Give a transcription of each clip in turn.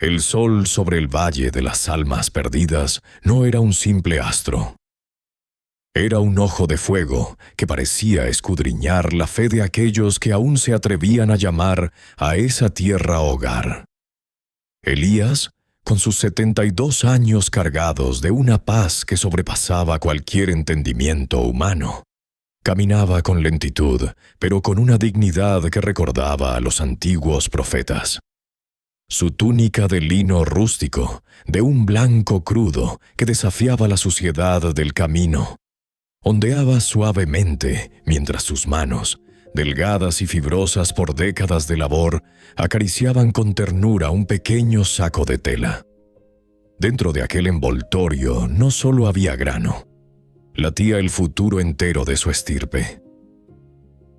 El sol sobre el valle de las almas perdidas no era un simple astro. Era un ojo de fuego que parecía escudriñar la fe de aquellos que aún se atrevían a llamar a esa tierra hogar. Elías, con sus 72 años cargados de una paz que sobrepasaba cualquier entendimiento humano, caminaba con lentitud, pero con una dignidad que recordaba a los antiguos profetas. Su túnica de lino rústico, de un blanco crudo que desafiaba la suciedad del camino, ondeaba suavemente mientras sus manos, delgadas y fibrosas por décadas de labor, acariciaban con ternura un pequeño saco de tela. Dentro de aquel envoltorio no solo había grano, latía el futuro entero de su estirpe.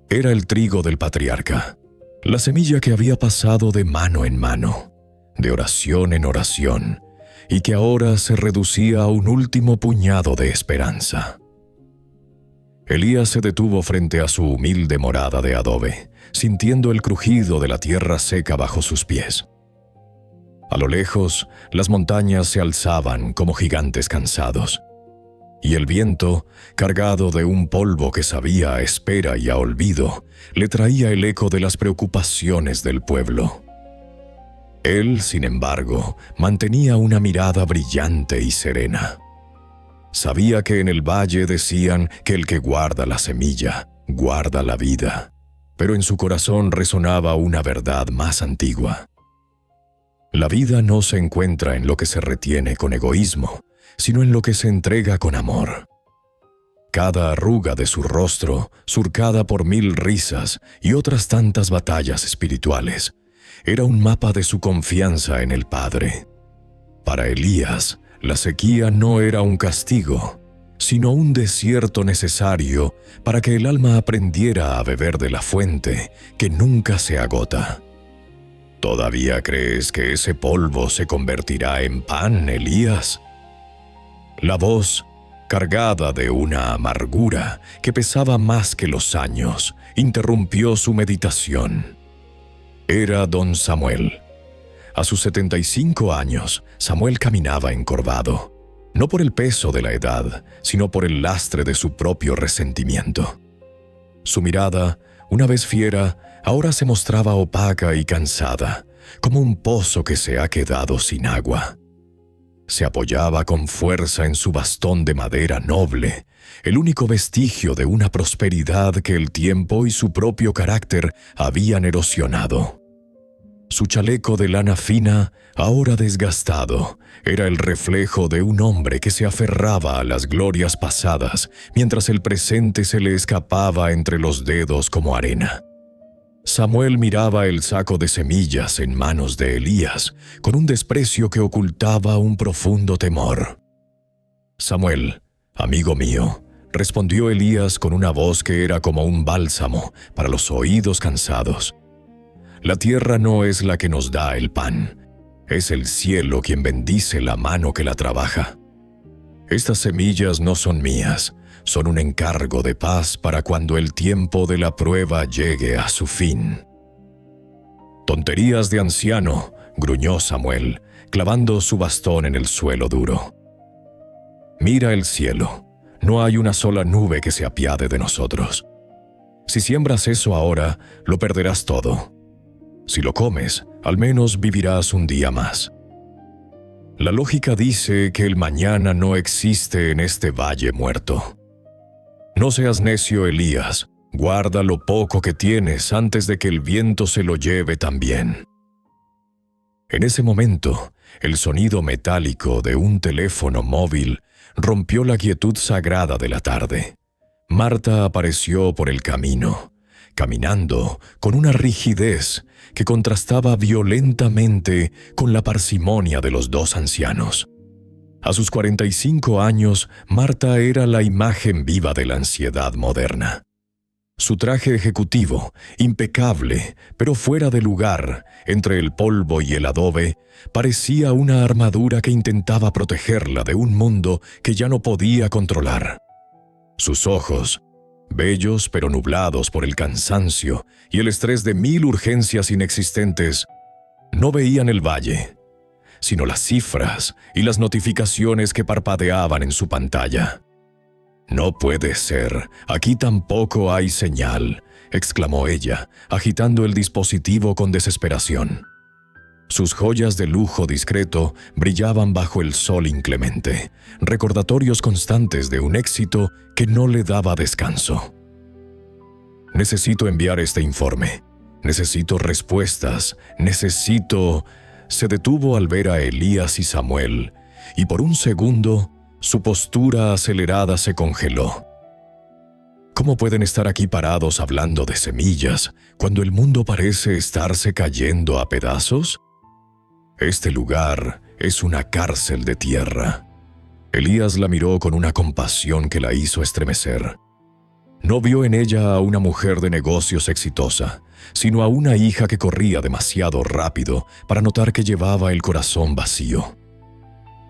Era el trigo del patriarca, la semilla que había pasado de mano en mano, de oración en oración, y que ahora se reducía a un último puñado de esperanza. Elías se detuvo frente a su humilde morada de adobe, sintiendo el crujido de la tierra seca bajo sus pies. A lo lejos, las montañas se alzaban como gigantes cansados, y el viento, cargado de un polvo que sabía a espera y a olvido, le traía el eco de las preocupaciones del pueblo. Él, sin embargo, mantenía una mirada brillante y serena. Sabía que en el valle decían que el que guarda la semilla, guarda la vida, pero en su corazón resonaba una verdad más antigua. La vida no se encuentra en lo que se retiene con egoísmo, sino en lo que se entrega con amor. Cada arruga de su rostro, surcada por 1000 risas y otras tantas batallas espirituales, era un mapa de su confianza en el Padre. Para Elías, la sequía no era un castigo, sino un desierto necesario para que el alma aprendiera a beber de la fuente que nunca se agota. ¿Todavía crees que ese polvo se convertirá en pan, Elías? La voz, cargada de una amargura que pesaba más que los años, interrumpió su meditación. Era don Samuel. A sus 75 años, Samuel caminaba encorvado, no por el peso de la edad, sino por el lastre de su propio resentimiento. Su mirada, una vez fiera, ahora se mostraba opaca y cansada, como un pozo que se ha quedado sin agua. Se apoyaba con fuerza en su bastón de madera noble, el único vestigio de una prosperidad que el tiempo y su propio carácter habían erosionado. Su chaleco de lana fina, ahora desgastado, era el reflejo de un hombre que se aferraba a las glorias pasadas, mientras el presente se le escapaba entre los dedos como arena. Samuel miraba el saco de semillas en manos de Elías, con un desprecio que ocultaba un profundo temor. «Samuel, amigo mío», respondió Elías con una voz que era como un bálsamo para los oídos cansados. «La tierra no es la que nos da el pan, es el cielo quien bendice la mano que la trabaja. Estas semillas no son mías, son un encargo de paz para cuando el tiempo de la prueba llegue a su fin». «Tonterías de anciano», gruñó Samuel, clavando su bastón en el suelo duro. «Mira el cielo, no hay una sola nube que se apiade de nosotros. Si siembras eso ahora, lo perderás todo. Si lo comes, al menos vivirás un día más. La lógica dice que el mañana no existe en este valle muerto. No seas necio, Elías, guarda lo poco que tienes antes de que el viento se lo lleve también». En ese momento, el sonido metálico de un teléfono móvil rompió la quietud sagrada de la tarde. Marta apareció por el camino, caminando con una rigidez que contrastaba violentamente con la parsimonia de los dos ancianos. A sus 45 años, Marta era la imagen viva de la ansiedad moderna. Su traje ejecutivo, impecable, pero fuera de lugar, entre el polvo y el adobe, parecía una armadura que intentaba protegerla de un mundo que ya no podía controlar. Sus ojos, bellos pero nublados por el cansancio y el estrés de 1000 urgencias inexistentes, no veían el valle, sino las cifras y las notificaciones que parpadeaban en su pantalla. «No puede ser, aquí tampoco hay señal», exclamó ella, agitando el dispositivo con desesperación. Sus joyas de lujo discreto brillaban bajo el sol inclemente, recordatorios constantes de un éxito que no le daba descanso. «Necesito enviar este informe. Necesito respuestas. Necesito...» Se detuvo al ver a Elías y Samuel, y por un segundo su postura acelerada se congeló. ¿Cómo pueden estar aquí parados hablando de semillas cuando el mundo parece estarse cayendo a pedazos? Este lugar es una cárcel de tierra. Elías la miró con una compasión que la hizo estremecer. No vio en ella a una mujer de negocios exitosa, sino a una hija que corría demasiado rápido para notar que llevaba el corazón vacío.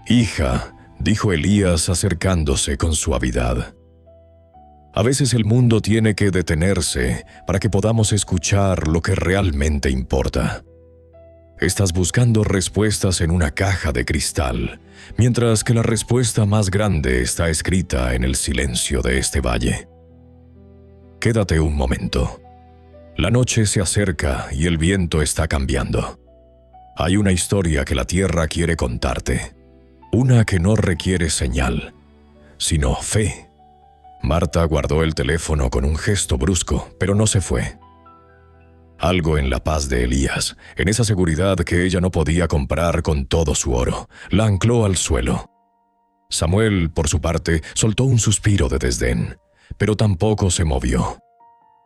«Hija», dijo Elías acercándose con suavidad. «A veces el mundo tiene que detenerse para que podamos escuchar lo que realmente importa. Estás buscando respuestas en una caja de cristal, mientras que la respuesta más grande está escrita en el silencio de este valle. Quédate un momento. La noche se acerca y el viento está cambiando. Hay una historia que la tierra quiere contarte, una que no requiere señal, sino fe». Marta guardó el teléfono con un gesto brusco, pero no se fue. Algo en la paz de Elías, en esa seguridad que ella no podía comprar con todo su oro, la ancló al suelo. Samuel, por su parte, soltó un suspiro de desdén, pero tampoco se movió.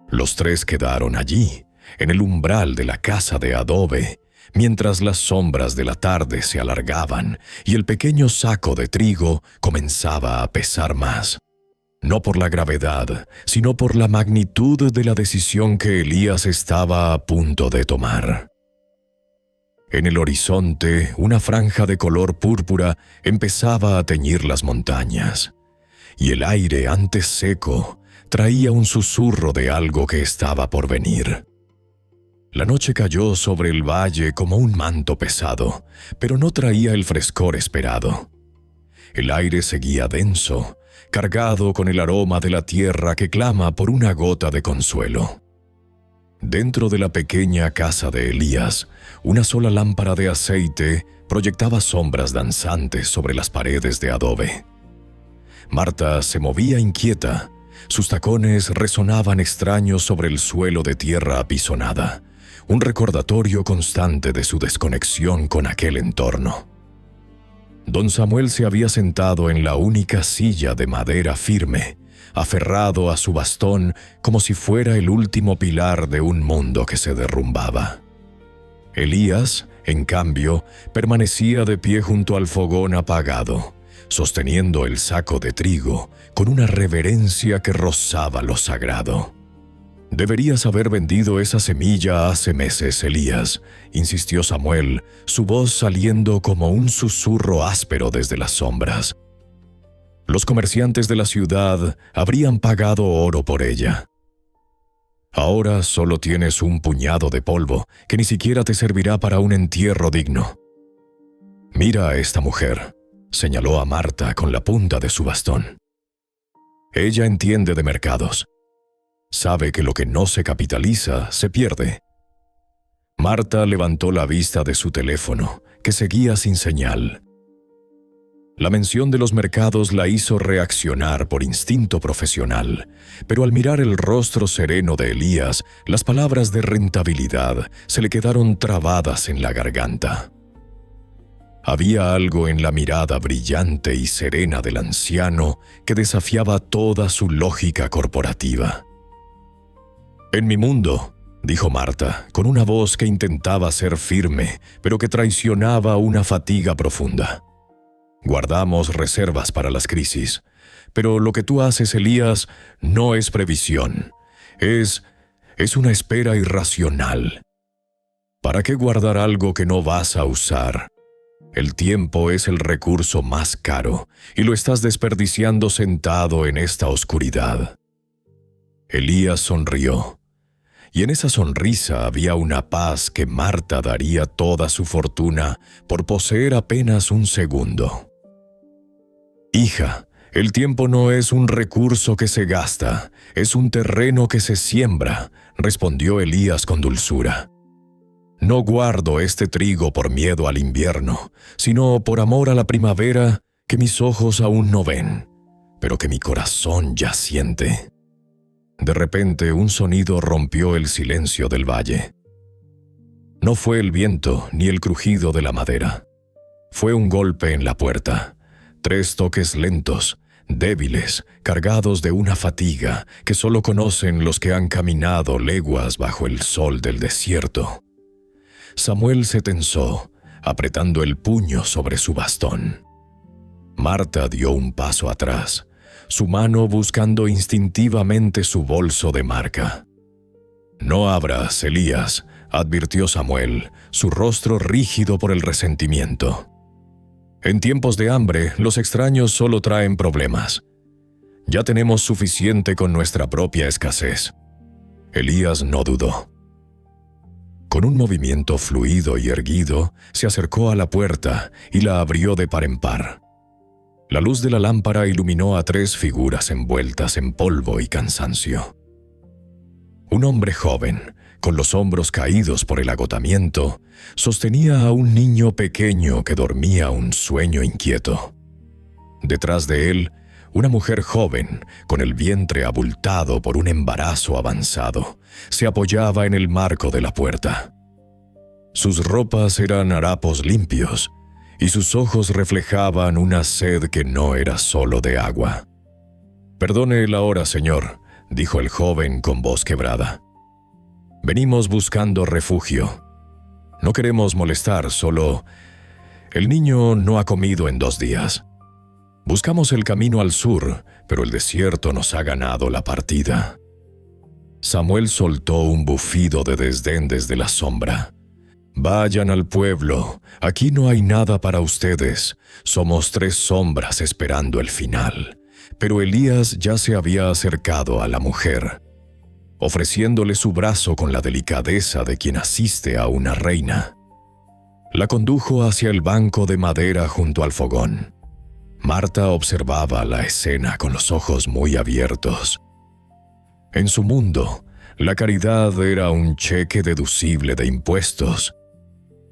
Los tres quedaron allí, en el umbral de la casa de adobe, mientras las sombras de la tarde se alargaban y el pequeño saco de trigo comenzaba a pesar más. No por la gravedad, sino por la magnitud de la decisión que Elías estaba a punto de tomar. En el horizonte, una franja de color púrpura empezaba a teñir las montañas, y el aire, antes seco, traía un susurro de algo que estaba por venir. La noche cayó sobre el valle como un manto pesado, pero no traía el frescor esperado. El aire seguía denso, cargado con el aroma de la tierra que clama por una gota de consuelo. Dentro de la pequeña casa de Elías, una sola lámpara de aceite proyectaba sombras danzantes sobre las paredes de adobe. Marta se movía inquieta, sus tacones resonaban extraños sobre el suelo de tierra apisonada, un recordatorio constante de su desconexión con aquel entorno. Don Samuel se había sentado en la única silla de madera firme, aferrado a su bastón como si fuera el último pilar de un mundo que se derrumbaba. Elías, en cambio, permanecía de pie junto al fogón apagado, sosteniendo el saco de trigo con una reverencia que rozaba lo sagrado. «Deberías haber vendido esa semilla hace meses, Elías», insistió Samuel, su voz saliendo como un susurro áspero desde las sombras. «Los comerciantes de la ciudad habrían pagado oro por ella. Ahora solo tienes un puñado de polvo que ni siquiera te servirá para un entierro digno. Mira a esta mujer», señaló a Marta con la punta de su bastón. «Ella entiende de mercados. Sabe que lo que no se capitaliza se pierde». Marta levantó la vista de su teléfono, que seguía sin señal. La mención de los mercados la hizo reaccionar por instinto profesional, pero al mirar el rostro sereno de Elías, las palabras de rentabilidad se le quedaron trabadas en la garganta. Había algo en la mirada brillante y serena del anciano que desafiaba toda su lógica corporativa. «En mi mundo», dijo Marta, con una voz que intentaba ser firme, pero que traicionaba una fatiga profunda. «Guardamos reservas para las crisis, pero lo que tú haces, Elías, no es previsión. Es una espera irracional. ¿Para qué guardar algo que no vas a usar? El tiempo es el recurso más caro, y lo estás desperdiciando sentado en esta oscuridad». Elías sonrió. y en esa sonrisa había una paz que Marta daría toda su fortuna por poseer apenas un segundo. «Hija, el tiempo no es un recurso que se gasta, es un terreno que se siembra», respondió Elías con dulzura. «No guardo este trigo por miedo al invierno, sino por amor a la primavera que mis ojos aún no ven, pero que mi corazón ya siente». De repente, un sonido rompió el silencio del valle. No fue el viento ni el crujido de la madera. Fue un golpe en la puerta. 3 toques lentos, débiles, cargados de una fatiga que solo conocen los que han caminado leguas bajo el sol del desierto. Samuel se tensó, apretando el puño sobre su bastón. Marta dio un paso atrás, su mano buscando instintivamente su bolso de marca. «No abras, Elías», advirtió Samuel, su rostro rígido por el resentimiento. «En tiempos de hambre, los extraños solo traen problemas. Ya tenemos suficiente con nuestra propia escasez». Elías no dudó. Con un movimiento fluido y erguido, se acercó a la puerta y la abrió de par en par. La luz de la lámpara iluminó a 3 figuras envueltas en polvo y cansancio. Un hombre joven, con los hombros caídos por el agotamiento, sostenía a un niño pequeño que dormía un sueño inquieto. Detrás de él, una mujer joven, con el vientre abultado por un embarazo avanzado, se apoyaba en el marco de la puerta. Sus ropas eran harapos limpios, y sus ojos reflejaban una sed que no era solo de agua. «Perdone la hora, señor», dijo el joven con voz quebrada. «Venimos buscando refugio. No queremos molestar, solo... El niño no ha comido en 2 días. Buscamos el camino al sur, pero el desierto nos ha ganado la partida». Samuel soltó un bufido de desdén desde la sombra. «Vayan al pueblo, aquí no hay nada para ustedes, somos 3 sombras esperando el final». Pero Elías ya se había acercado a la mujer, ofreciéndole su brazo con la delicadeza de quien asiste a una reina. La condujo hacia el banco de madera junto al fogón. Marta observaba la escena con los ojos muy abiertos. En su mundo, la caridad era un cheque deducible de impuestos,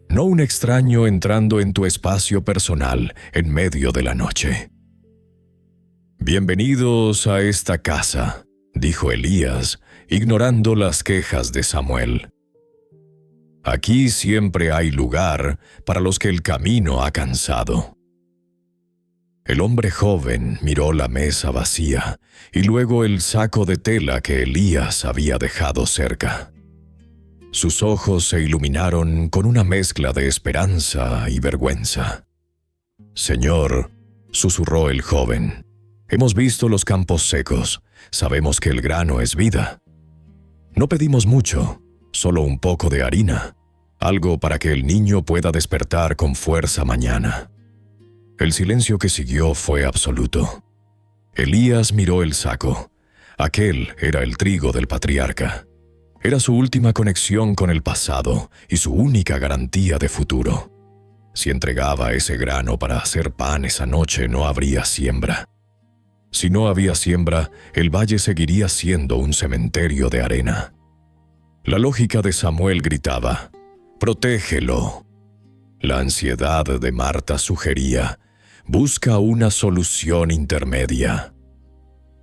no un extraño entrando en tu espacio personal en medio de la noche. «Bienvenidos a esta casa», dijo Elías, ignorando las quejas de Samuel. «Aquí siempre hay lugar para los que el camino ha cansado». El hombre joven miró la mesa vacía y luego el saco de tela que Elías había dejado cerca. Sus ojos se iluminaron con una mezcla de esperanza y vergüenza. «Señor», susurró el joven, «hemos visto los campos secos, sabemos que el grano es vida. No pedimos mucho, solo un poco de harina, algo para que el niño pueda despertar con fuerza mañana». El silencio que siguió fue absoluto. Elías miró el saco. Aquel era el trigo del patriarca. Era su última conexión con el pasado y su única garantía de futuro. Si entregaba ese grano para hacer pan esa noche, no habría siembra. Si no había siembra, el valle seguiría siendo un cementerio de arena. La lógica de Samuel gritaba: «Protégelo». La ansiedad de Marta sugería: «Busca una solución intermedia».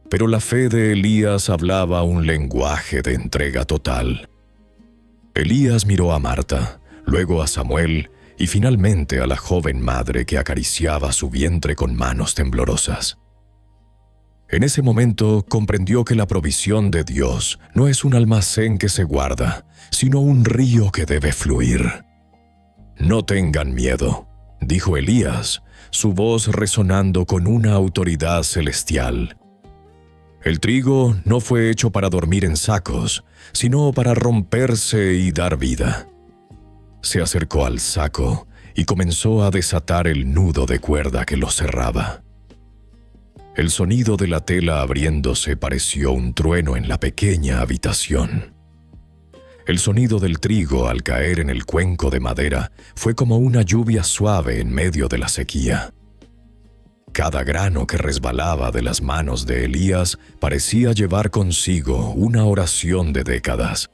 Pero la fe de Elías hablaba un lenguaje de entrega total. Elías miró a Marta, luego a Samuel y finalmente a la joven madre que acariciaba su vientre con manos temblorosas. En ese momento comprendió que la provisión de Dios no es un almacén que se guarda, sino un río que debe fluir. «No tengan miedo», dijo Elías, su voz resonando con una autoridad celestial. «El trigo no fue hecho para dormir en sacos, sino para romperse y dar vida». Se acercó al saco y comenzó a desatar el nudo de cuerda que lo cerraba. El sonido de la tela abriéndose pareció un trueno en la pequeña habitación. El sonido del trigo al caer en el cuenco de madera fue como una lluvia suave en medio de la sequía. Cada grano que resbalaba de las manos de Elías parecía llevar consigo una oración de décadas.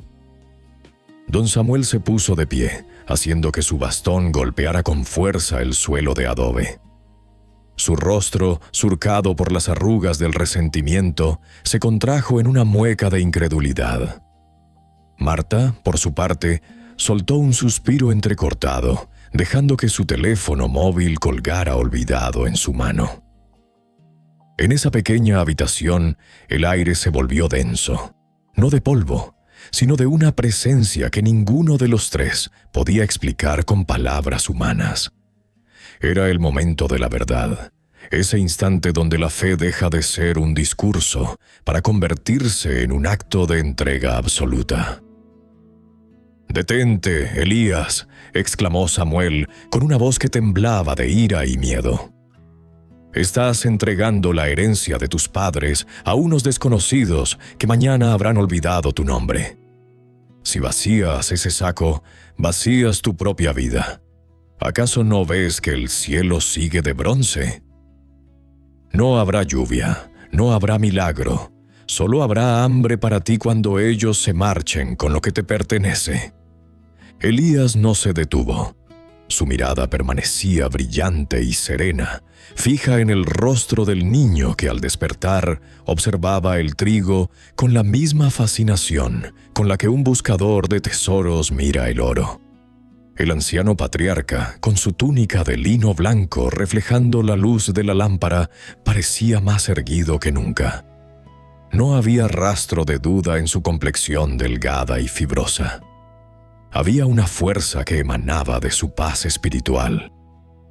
Don Samuel se puso de pie, haciendo que su bastón golpeara con fuerza el suelo de adobe. Su rostro, surcado por las arrugas del resentimiento, se contrajo en una mueca de incredulidad. Marta, por su parte, soltó un suspiro entrecortado, dejando que su teléfono móvil colgara olvidado en su mano. En esa pequeña habitación, el aire se volvió denso, no de polvo, sino de una presencia que ninguno de los tres podía explicar con palabras humanas. Era el momento de la verdad, ese instante donde la fe deja de ser un discurso para convertirse en un acto de entrega absoluta. «Detente, Elías», exclamó Samuel con una voz que temblaba de ira y miedo. «Estás entregando la herencia de tus padres a unos desconocidos que mañana habrán olvidado tu nombre. Si vacías ese saco, vacías tu propia vida. ¿Acaso no ves que el cielo sigue de bronce? No habrá lluvia, no habrá milagro, solo habrá hambre para ti cuando ellos se marchen con lo que te pertenece». Elías no se detuvo. Su mirada permanecía brillante y serena, fija en el rostro del niño que al despertar observaba el trigo con la misma fascinación con la que un buscador de tesoros mira el oro. El anciano patriarca, con su túnica de lino blanco reflejando la luz de la lámpara, parecía más erguido que nunca. No había rastro de duda en su complexión delgada y fibrosa. Había una fuerza que emanaba de su paz espiritual,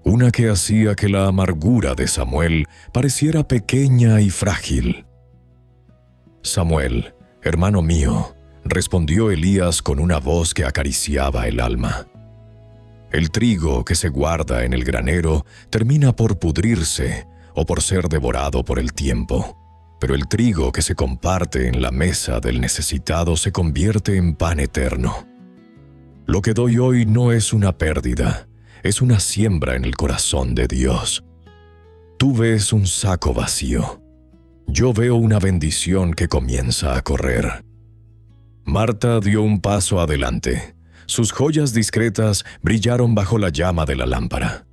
una que hacía que la amargura de Samuel pareciera pequeña y frágil. «Samuel, hermano mío», respondió Elías con una voz que acariciaba el alma. «El trigo que se guarda en el granero termina por pudrirse o por ser devorado por el tiempo, pero el trigo que se comparte en la mesa del necesitado se convierte en pan eterno. Lo que doy hoy no es una pérdida, es una siembra en el corazón de Dios. Tú ves un saco vacío. Yo veo una bendición que comienza a correr». Marta dio un paso adelante. Sus joyas discretas brillaron bajo la llama de la lámpara.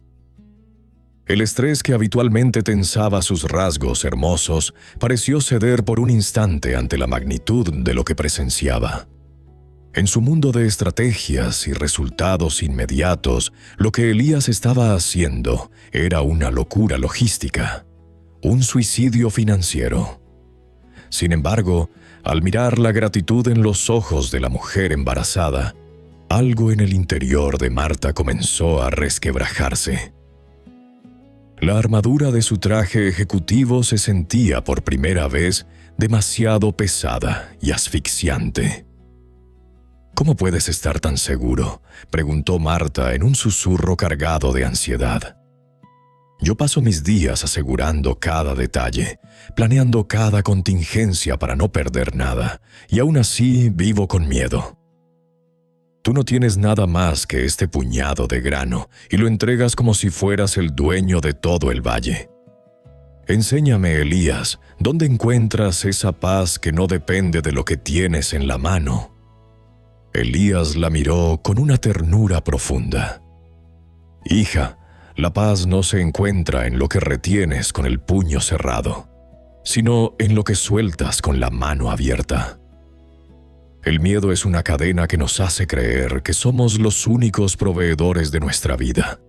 El estrés que habitualmente tensaba sus rasgos hermosos pareció ceder por un instante ante la magnitud de lo que presenciaba. En su mundo de estrategias y resultados inmediatos, lo que Elías estaba haciendo era una locura logística, un suicidio financiero. Sin embargo, al mirar la gratitud en los ojos de la mujer embarazada, algo en el interior de Marta comenzó a resquebrajarse. La armadura de su traje ejecutivo se sentía por primera vez demasiado pesada y asfixiante. «¿Cómo puedes estar tan seguro?», preguntó Marta en un susurro cargado de ansiedad. «Yo paso mis días asegurando cada detalle, planeando cada contingencia para no perder nada, y aún así vivo con miedo. Tú no tienes nada más que este puñado de grano y lo entregas como si fueras el dueño de todo el valle. Enséñame, Elías, ¿dónde encuentras esa paz que no depende de lo que tienes en la mano?» Elías la miró con una ternura profunda. «Hija, la paz no se encuentra en lo que retienes con el puño cerrado, sino en lo que sueltas con la mano abierta. El miedo es una cadena que nos hace creer que somos los únicos proveedores de nuestra vida.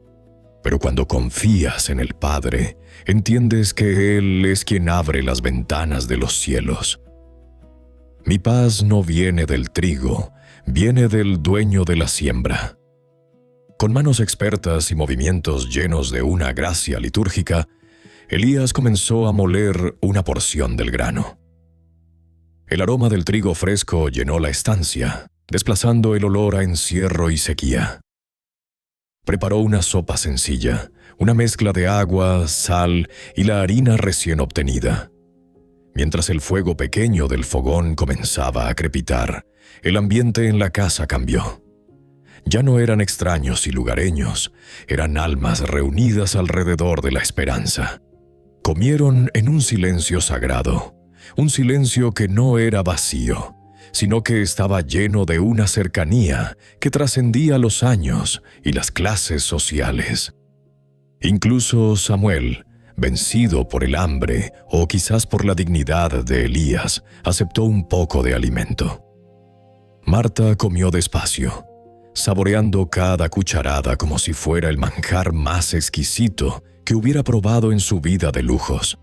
Pero cuando confías en el Padre, entiendes que Él es quien abre las ventanas de los cielos. Mi paz no viene del trigo, viene del dueño de la siembra». Con manos expertas y movimientos llenos de una gracia litúrgica, Elías comenzó a moler una porción del grano. El aroma del trigo fresco llenó la estancia, desplazando el olor a encierro y sequía. Preparó una sopa sencilla, una mezcla de agua, sal y la harina recién obtenida. Mientras el fuego pequeño del fogón comenzaba a crepitar, el ambiente en la casa cambió. Ya no eran extraños y lugareños, eran almas reunidas alrededor de la esperanza. Comieron en un silencio sagrado, un silencio que no era vacío, sino que estaba lleno de una cercanía que trascendía los años y las clases sociales. Incluso Samuel, vencido por el hambre o quizás por la dignidad de Elías, aceptó un poco de alimento. Marta comió despacio, saboreando cada cucharada como si fuera el manjar más exquisito que hubiera probado en su vida de lujos.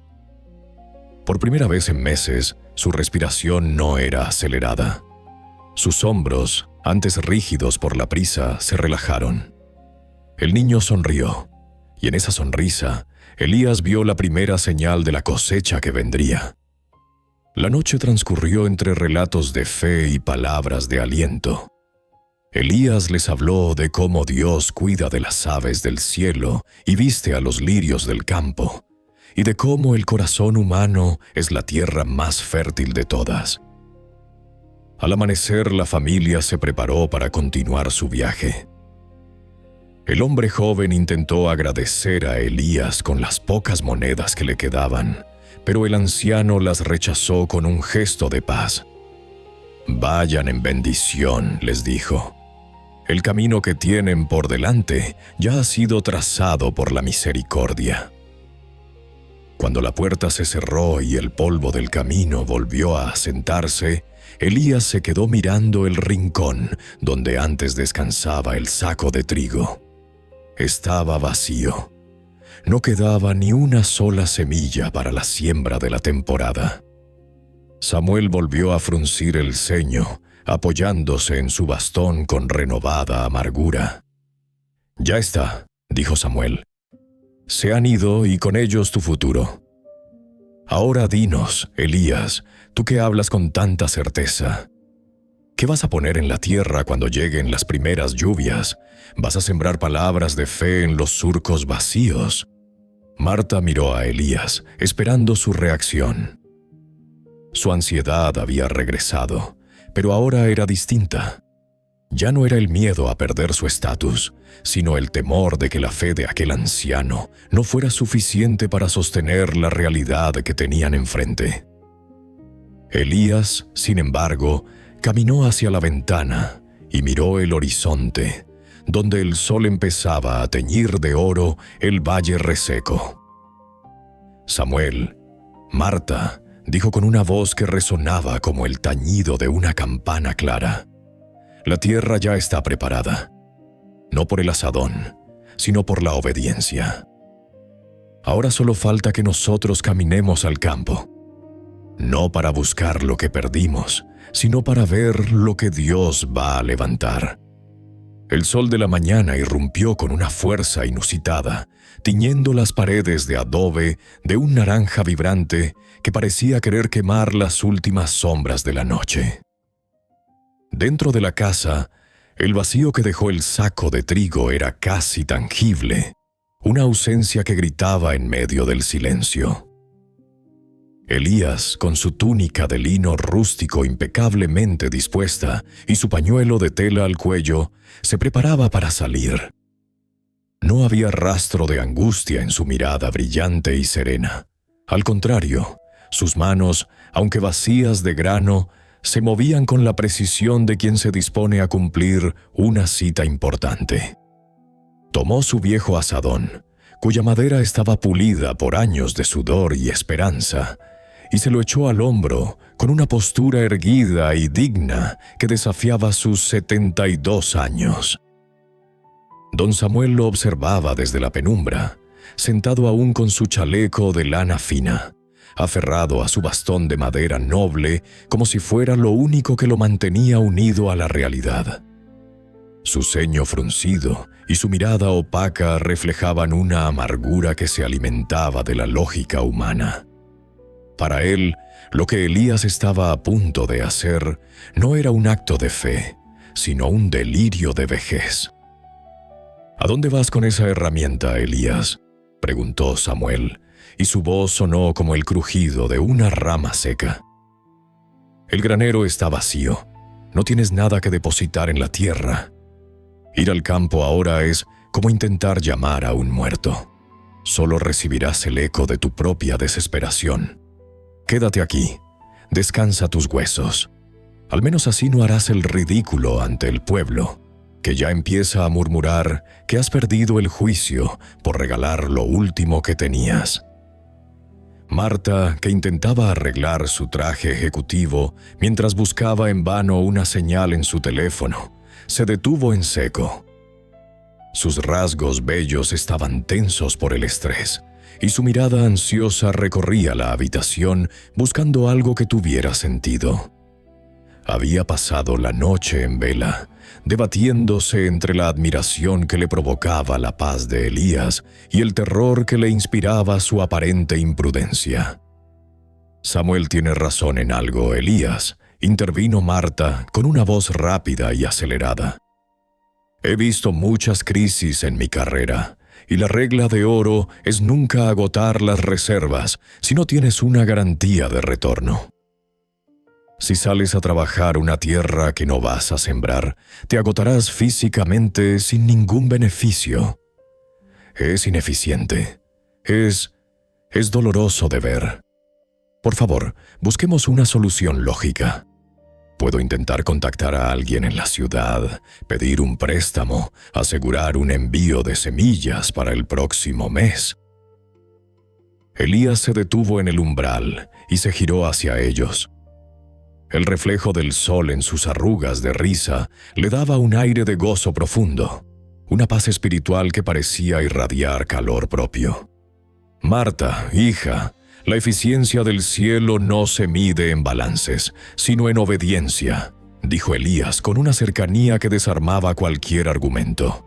Por primera vez en meses, su respiración no era acelerada. Sus hombros, antes rígidos por la prisa, se relajaron. El niño sonrió, y en esa sonrisa, Elías vio la primera señal de la cosecha que vendría. La noche transcurrió entre relatos de fe y palabras de aliento. Elías les habló de cómo Dios cuida de las aves del cielo y viste a los lirios del campo, y de cómo el corazón humano es la tierra más fértil de todas. Al amanecer, la familia se preparó para continuar su viaje. El hombre joven intentó agradecer a Elías con las pocas monedas que le quedaban, pero el anciano las rechazó con un gesto de paz. «Vayan en bendición», les dijo. «El camino que tienen por delante ya ha sido trazado por la misericordia». Cuando la puerta se cerró y el polvo del camino volvió a asentarse, Elías se quedó mirando el rincón donde antes descansaba el saco de trigo. Estaba vacío. No quedaba ni una sola semilla para la siembra de la temporada. Samuel volvió a fruncir el ceño, apoyándose en su bastón con renovada amargura. «Ya está», dijo Samuel. «Se han ido y con ellos tu futuro. Ahora dinos, Elías, tú que hablas con tanta certeza, ¿qué vas a poner en la tierra cuando lleguen las primeras lluvias? ¿Vas a sembrar palabras de fe en los surcos vacíos?» Marta miró a Elías, esperando su reacción. Su ansiedad había regresado, pero ahora era distinta. Ya no era el miedo a perder su estatus, sino el temor de que la fe de aquel anciano no fuera suficiente para sostener la realidad que tenían enfrente. Elías, sin embargo, caminó hacia la ventana y miró el horizonte, donde el sol empezaba a teñir de oro el valle reseco. «Samuel, Marta», dijo con una voz que resonaba como el tañido de una campana clara. «La tierra ya está preparada, no por el asadón, sino por la obediencia. Ahora solo falta que nosotros caminemos al campo, no para buscar lo que perdimos, sino para ver lo que Dios va a levantar». El sol de la mañana irrumpió con una fuerza inusitada, tiñendo las paredes de adobe de un naranja vibrante que parecía querer quemar las últimas sombras de la noche. Dentro de la casa, el vacío que dejó el saco de trigo era casi tangible, una ausencia que gritaba en medio del silencio. Elías, con su túnica de lino rústico impecablemente dispuesta y su pañuelo de tela al cuello, se preparaba para salir. No había rastro de angustia en su mirada brillante y serena. Al contrario, sus manos, aunque vacías de grano, se movían con la precisión de quien se dispone a cumplir una cita importante. Tomó su viejo asadón, cuya madera estaba pulida por años de sudor y esperanza, y se lo echó al hombro con una postura erguida y digna que desafiaba sus 72 años. Don Samuel lo observaba desde la penumbra, sentado aún con su chaleco de lana fina, aferrado a su bastón de madera noble como si fuera lo único que lo mantenía unido a la realidad. Su ceño fruncido y su mirada opaca reflejaban una amargura que se alimentaba de la lógica humana. Para él, lo que Elías estaba a punto de hacer no era un acto de fe, sino un delirio de vejez. «¿A dónde vas con esa herramienta, Elías?», preguntó Samuel, y su voz sonó como el crujido de una rama seca. «El granero está vacío. No tienes nada que depositar en la tierra. Ir al campo ahora es como intentar llamar a un muerto. Solo recibirás el eco de tu propia desesperación. Quédate aquí, descansa tus huesos. Al menos así no harás el ridículo ante el pueblo, que ya empieza a murmurar que has perdido el juicio por regalar lo último que tenías. Marta, que intentaba arreglar su traje ejecutivo mientras buscaba en vano una señal en su teléfono, se detuvo en seco. Sus rasgos bellos estaban tensos por el estrés, y su mirada ansiosa recorría la habitación buscando algo que tuviera sentido. Había pasado la noche en vela, debatiéndose entre la admiración que le provocaba la paz de Elías y el terror que le inspiraba su aparente imprudencia. «Samuel tiene razón en algo, Elías», intervino Marta con una voz rápida y acelerada. «He visto muchas crisis en mi carrera, y la regla de oro es nunca agotar las reservas si no tienes una garantía de retorno. Si sales a trabajar una tierra que no vas a sembrar, te agotarás físicamente sin ningún beneficio. Es ineficiente. Es doloroso de ver. Por favor, busquemos una solución lógica. Puedo intentar contactar a alguien en la ciudad, pedir un préstamo, asegurar un envío de semillas para el próximo mes». Elías se detuvo en el umbral y se giró hacia ellos. El reflejo del sol en sus arrugas de risa le daba un aire de gozo profundo, una paz espiritual que parecía irradiar calor propio. «Marta, hija, la eficiencia del cielo no se mide en balances, sino en obediencia», dijo Elías con una cercanía que desarmaba cualquier argumento.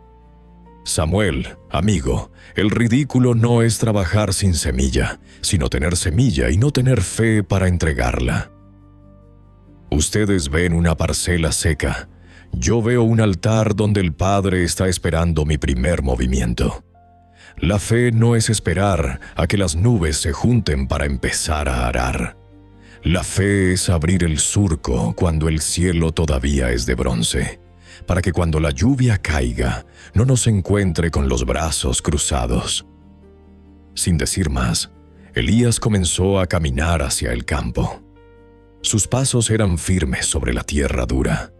«Samuel, amigo, el ridículo no es trabajar sin semilla, sino tener semilla y no tener fe para entregarla. Ustedes ven una parcela seca. Yo veo un altar donde el Padre está esperando mi primer movimiento. La fe no es esperar a que las nubes se junten para empezar a arar. La fe es abrir el surco cuando el cielo todavía es de bronce, para que cuando la lluvia caiga no nos encuentre con los brazos cruzados». Sin decir más, Elías comenzó a caminar hacia el campo. Sus pasos eran firmes sobre la tierra dura.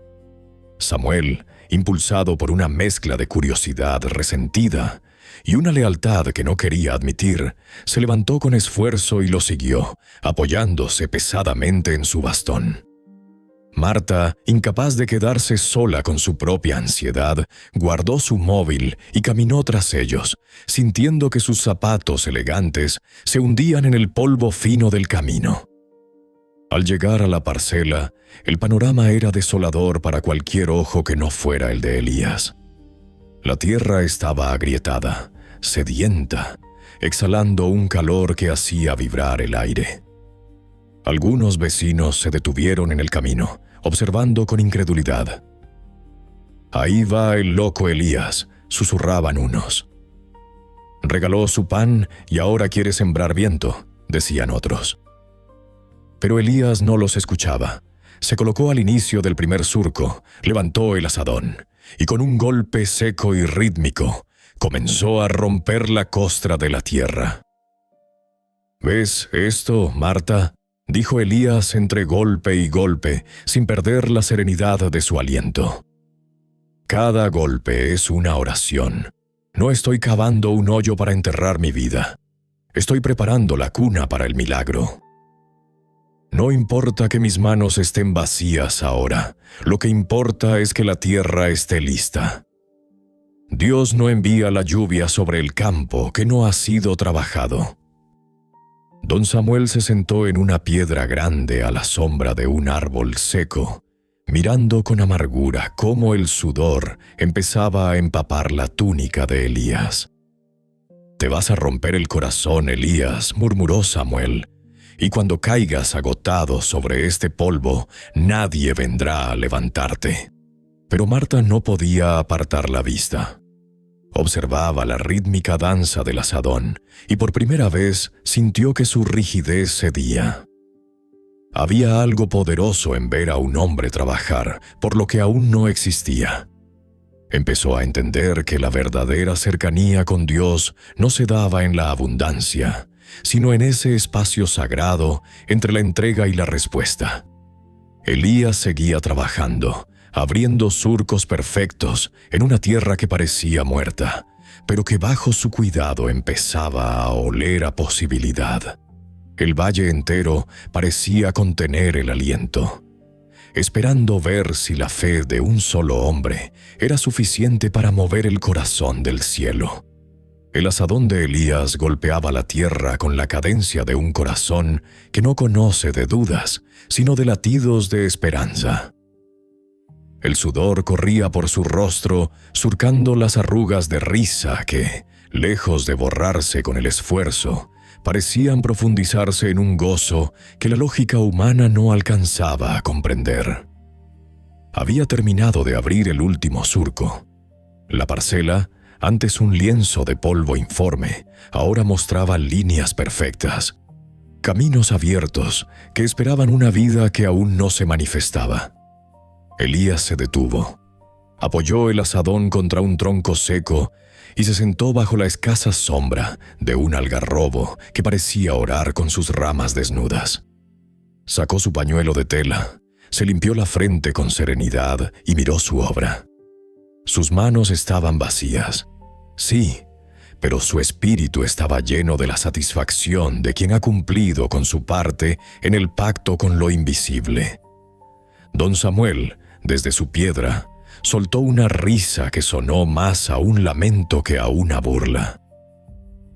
Samuel, impulsado por una mezcla de curiosidad resentida y una lealtad que no quería admitir, se levantó con esfuerzo y lo siguió, apoyándose pesadamente en su bastón. Marta, incapaz de quedarse sola con su propia ansiedad, guardó su móvil y caminó tras ellos, sintiendo que sus zapatos elegantes se hundían en el polvo fino del camino. Al llegar a la parcela, el panorama era desolador para cualquier ojo que no fuera el de Elías. La tierra estaba agrietada, sedienta, exhalando un calor que hacía vibrar el aire. Algunos vecinos se detuvieron en el camino, observando con incredulidad. «Ahí va el loco Elías», susurraban unos. «Regaló su pan y ahora quiere sembrar viento», decían otros. Pero Elías no los escuchaba. Se colocó al inicio del primer surco, levantó el azadón y con un golpe seco y rítmico comenzó a romper la costra de la tierra. «¿Ves esto, Marta?», dijo Elías entre golpe y golpe, sin perder la serenidad de su aliento. «Cada golpe es una oración. No estoy cavando un hoyo para enterrar mi vida. Estoy preparando la cuna para el milagro. No importa que mis manos estén vacías ahora, lo que importa es que la tierra esté lista. Dios no envía la lluvia sobre el campo que no ha sido trabajado». Don Samuel se sentó en una piedra grande a la sombra de un árbol seco, mirando con amargura cómo el sudor empezaba a empapar la túnica de Elías. «Te vas a romper el corazón, Elías», murmuró Samuel, «y cuando caigas agotado sobre este polvo, nadie vendrá a levantarte». Pero Marta no podía apartar la vista. Observaba la rítmica danza del azadón y por primera vez sintió que su rigidez cedía. Había algo poderoso en ver a un hombre trabajar por lo que aún no existía. Empezó a entender que la verdadera cercanía con Dios no se daba en la abundancia, sino en ese espacio sagrado entre la entrega y la respuesta. Elías seguía trabajando, abriendo surcos perfectos en una tierra que parecía muerta, pero que bajo su cuidado empezaba a oler a posibilidad. El valle entero parecía contener el aliento, esperando ver si la fe de un solo hombre era suficiente para mover el corazón del cielo. El azadón de Elías golpeaba la tierra con la cadencia de un corazón que no conoce de dudas, sino de latidos de esperanza. El sudor corría por su rostro, surcando las arrugas de risa que, lejos de borrarse con el esfuerzo, parecían profundizarse en un gozo que la lógica humana no alcanzaba a comprender. Había terminado de abrir el último surco. La parcela, antes un lienzo de polvo informe, ahora mostraba líneas perfectas, caminos abiertos que esperaban una vida que aún no se manifestaba. Elías se detuvo, apoyó el azadón contra un tronco seco y se sentó bajo la escasa sombra de un algarrobo que parecía orar con sus ramas desnudas. Sacó su pañuelo de tela, se limpió la frente con serenidad y miró su obra. Sus manos estaban vacías, sí, pero su espíritu estaba lleno de la satisfacción de quien ha cumplido con su parte en el pacto con lo invisible. Don Samuel, desde su piedra, soltó una risa que sonó más a un lamento que a una burla.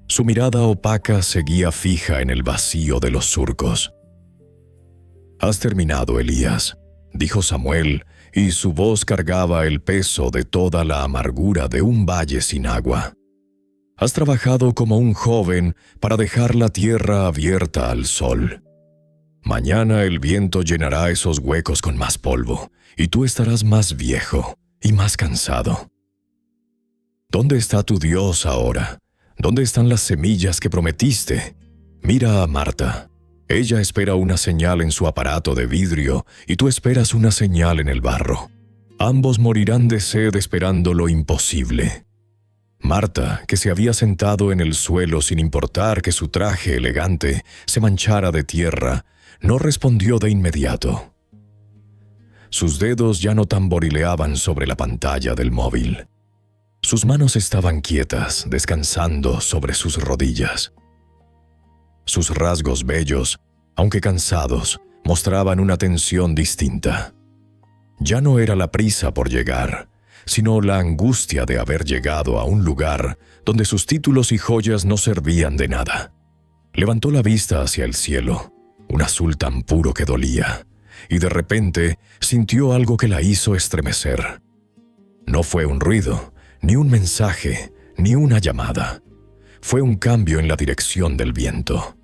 Su mirada opaca seguía fija en el vacío de los surcos. «Has terminado, Elías», dijo Samuel, y su voz cargaba el peso de toda la amargura de un valle sin agua. «Has trabajado como un joven para dejar la tierra abierta al sol. Mañana el viento llenará esos huecos con más polvo, y tú estarás más viejo y más cansado. ¿Dónde está tu Dios ahora? ¿Dónde están las semillas que prometiste? Mira a Marta. Ella espera una señal en su aparato de vidrio y tú esperas una señal en el barro. Ambos morirán de sed esperando lo imposible». Marta, que se había sentado en el suelo sin importar que su traje elegante se manchara de tierra, no respondió de inmediato. Sus dedos ya no tamborileaban sobre la pantalla del móvil. Sus manos estaban quietas, descansando sobre sus rodillas. Sus rasgos bellos, aunque cansados, mostraban una tensión distinta. Ya no era la prisa por llegar, sino la angustia de haber llegado a un lugar donde sus títulos y joyas no servían de nada. Levantó la vista hacia el cielo, un azul tan puro que dolía, y de repente sintió algo que la hizo estremecer. No fue un ruido, ni un mensaje, ni una llamada. Fue un cambio en la dirección del viento.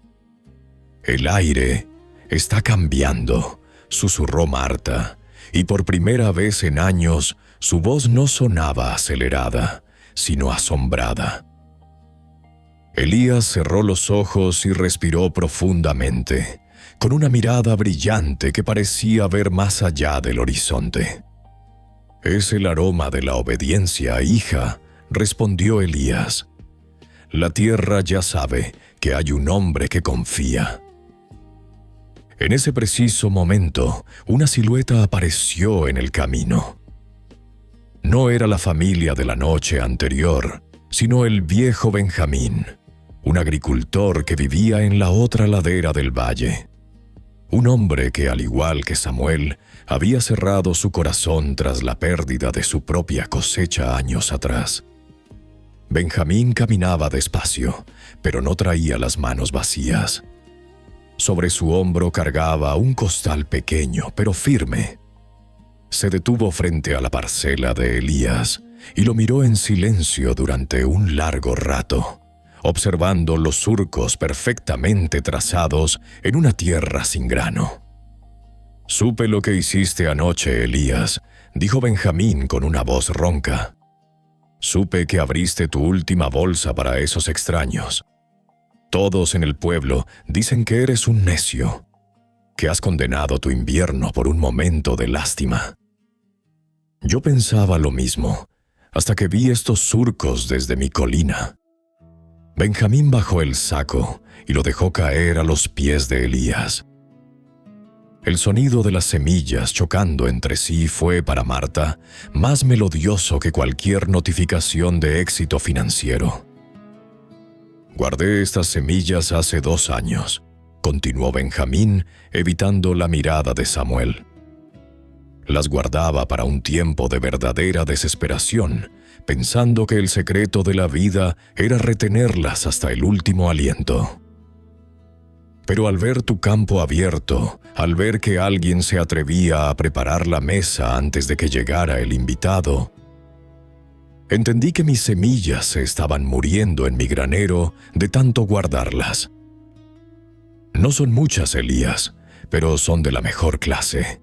«El aire está cambiando», susurró Marta, y por primera vez en años su voz no sonaba acelerada, sino asombrada. Elías cerró los ojos y respiró profundamente, con una mirada brillante que parecía ver más allá del horizonte. «Es el aroma de la obediencia, hija», respondió Elías. «La tierra ya sabe que hay un hombre que confía». En ese preciso momento, una silueta apareció en el camino. No era la familia de la noche anterior, sino el viejo Benjamín, un agricultor que vivía en la otra ladera del valle. Un hombre que, al igual que Samuel, había cerrado su corazón tras la pérdida de su propia cosecha años atrás. Benjamín caminaba despacio, pero no traía las manos vacías. Sobre su hombro cargaba un costal pequeño, pero firme. Se detuvo frente a la parcela de Elías y lo miró en silencio durante un largo rato, observando los surcos perfectamente trazados en una tierra sin grano. «Supe lo que hiciste anoche, Elías», dijo Benjamín con una voz ronca. «Supe que abriste tu última bolsa para esos extraños. Todos en el pueblo dicen que eres un necio. que has condenado tu invierno por un momento de lástima. Yo pensaba lo mismo, hasta que vi estos surcos desde mi colina. Benjamín bajó el saco y lo dejó caer a los pies de Elías. El sonido de las semillas chocando entre sí fue para Marta más melodioso que cualquier notificación de éxito financiero. Guardé estas semillas hace 2 años, continuó Benjamín, evitando la mirada de Samuel. Las guardaba para un tiempo de verdadera desesperación, pensando que el secreto de la vida era retenerlas hasta el último aliento. Pero al ver tu campo abierto, al ver que alguien se atrevía a preparar la mesa antes de que llegara el invitado, entendí que mis semillas se estaban muriendo en mi granero de tanto guardarlas. No son muchas, Elías, pero son de la mejor clase.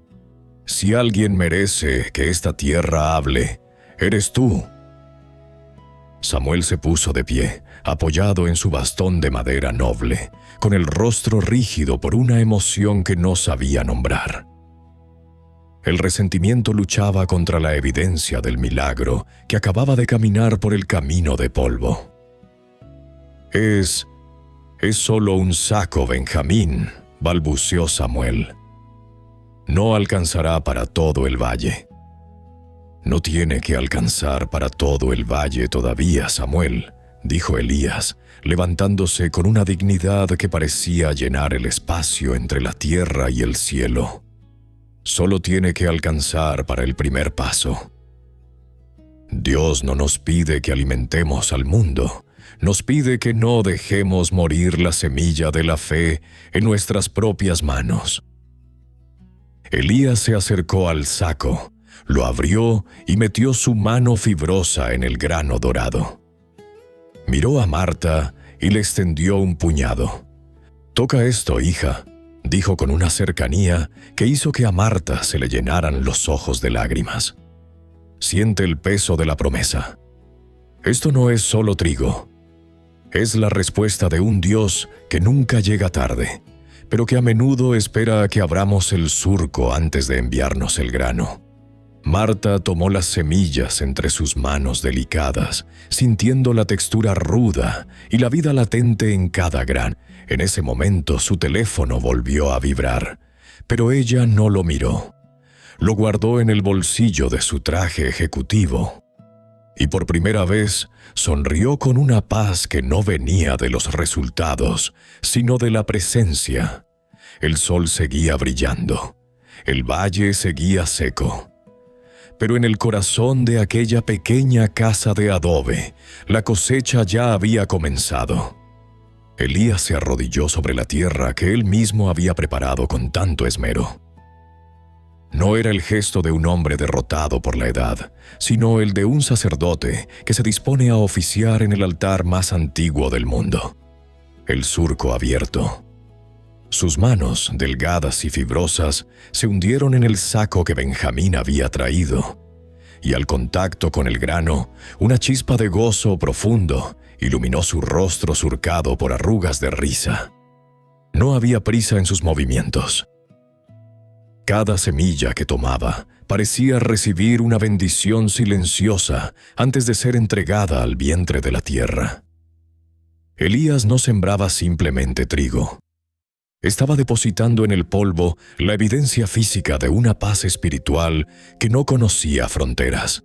Si alguien merece que esta tierra hable, eres tú. Samuel se puso de pie, apoyado en su bastón de madera noble, con el rostro rígido por una emoción que no sabía nombrar. El resentimiento luchaba contra la evidencia del milagro que acababa de caminar por el camino de polvo. Es solo un saco, Benjamín, balbuceó Samuel. No alcanzará para todo el valle. No tiene que alcanzar para todo el valle todavía, Samuel, dijo Elías, levantándose con una dignidad que parecía llenar el espacio entre la tierra y el cielo. Solo tiene que alcanzar para el primer paso. Dios no nos pide que alimentemos al mundo, nos pide que no dejemos morir la semilla de la fe en nuestras propias manos. Elías se acercó al saco, lo abrió y metió su mano fibrosa en el grano dorado. Miró a Marta y le extendió un puñado. «Toca esto, hija», dijo con una cercanía que hizo que a Marta se le llenaran los ojos de lágrimas. «Siente el peso de la promesa. Esto no es solo trigo. Es la respuesta de un Dios que nunca llega tarde, pero que a menudo espera a que abramos el surco antes de enviarnos el grano». Marta tomó las semillas entre sus manos delicadas, sintiendo la textura ruda y la vida latente en cada grano. En ese momento su teléfono volvió a vibrar, pero ella no lo miró. Lo guardó en el bolsillo de su traje ejecutivo. Y por primera vez sonrió con una paz que no venía de los resultados, sino de la presencia. El sol seguía brillando. El valle seguía seco. Pero en el corazón de aquella pequeña casa de adobe, la cosecha ya había comenzado. Elías se arrodilló sobre la tierra que él mismo había preparado con tanto esmero. No era el gesto de un hombre derrotado por la edad, sino el de un sacerdote que se dispone a oficiar en el altar más antiguo del mundo. El surco abierto. Sus manos, delgadas y fibrosas, se hundieron en el saco que Benjamín había traído, y al contacto con el grano, una chispa de gozo profundo iluminó su rostro surcado por arrugas de risa. No había prisa en sus movimientos. Cada semilla que tomaba parecía recibir una bendición silenciosa antes de ser entregada al vientre de la tierra. Elías no sembraba simplemente trigo. Estaba depositando en el polvo la evidencia física de una paz espiritual que no conocía fronteras.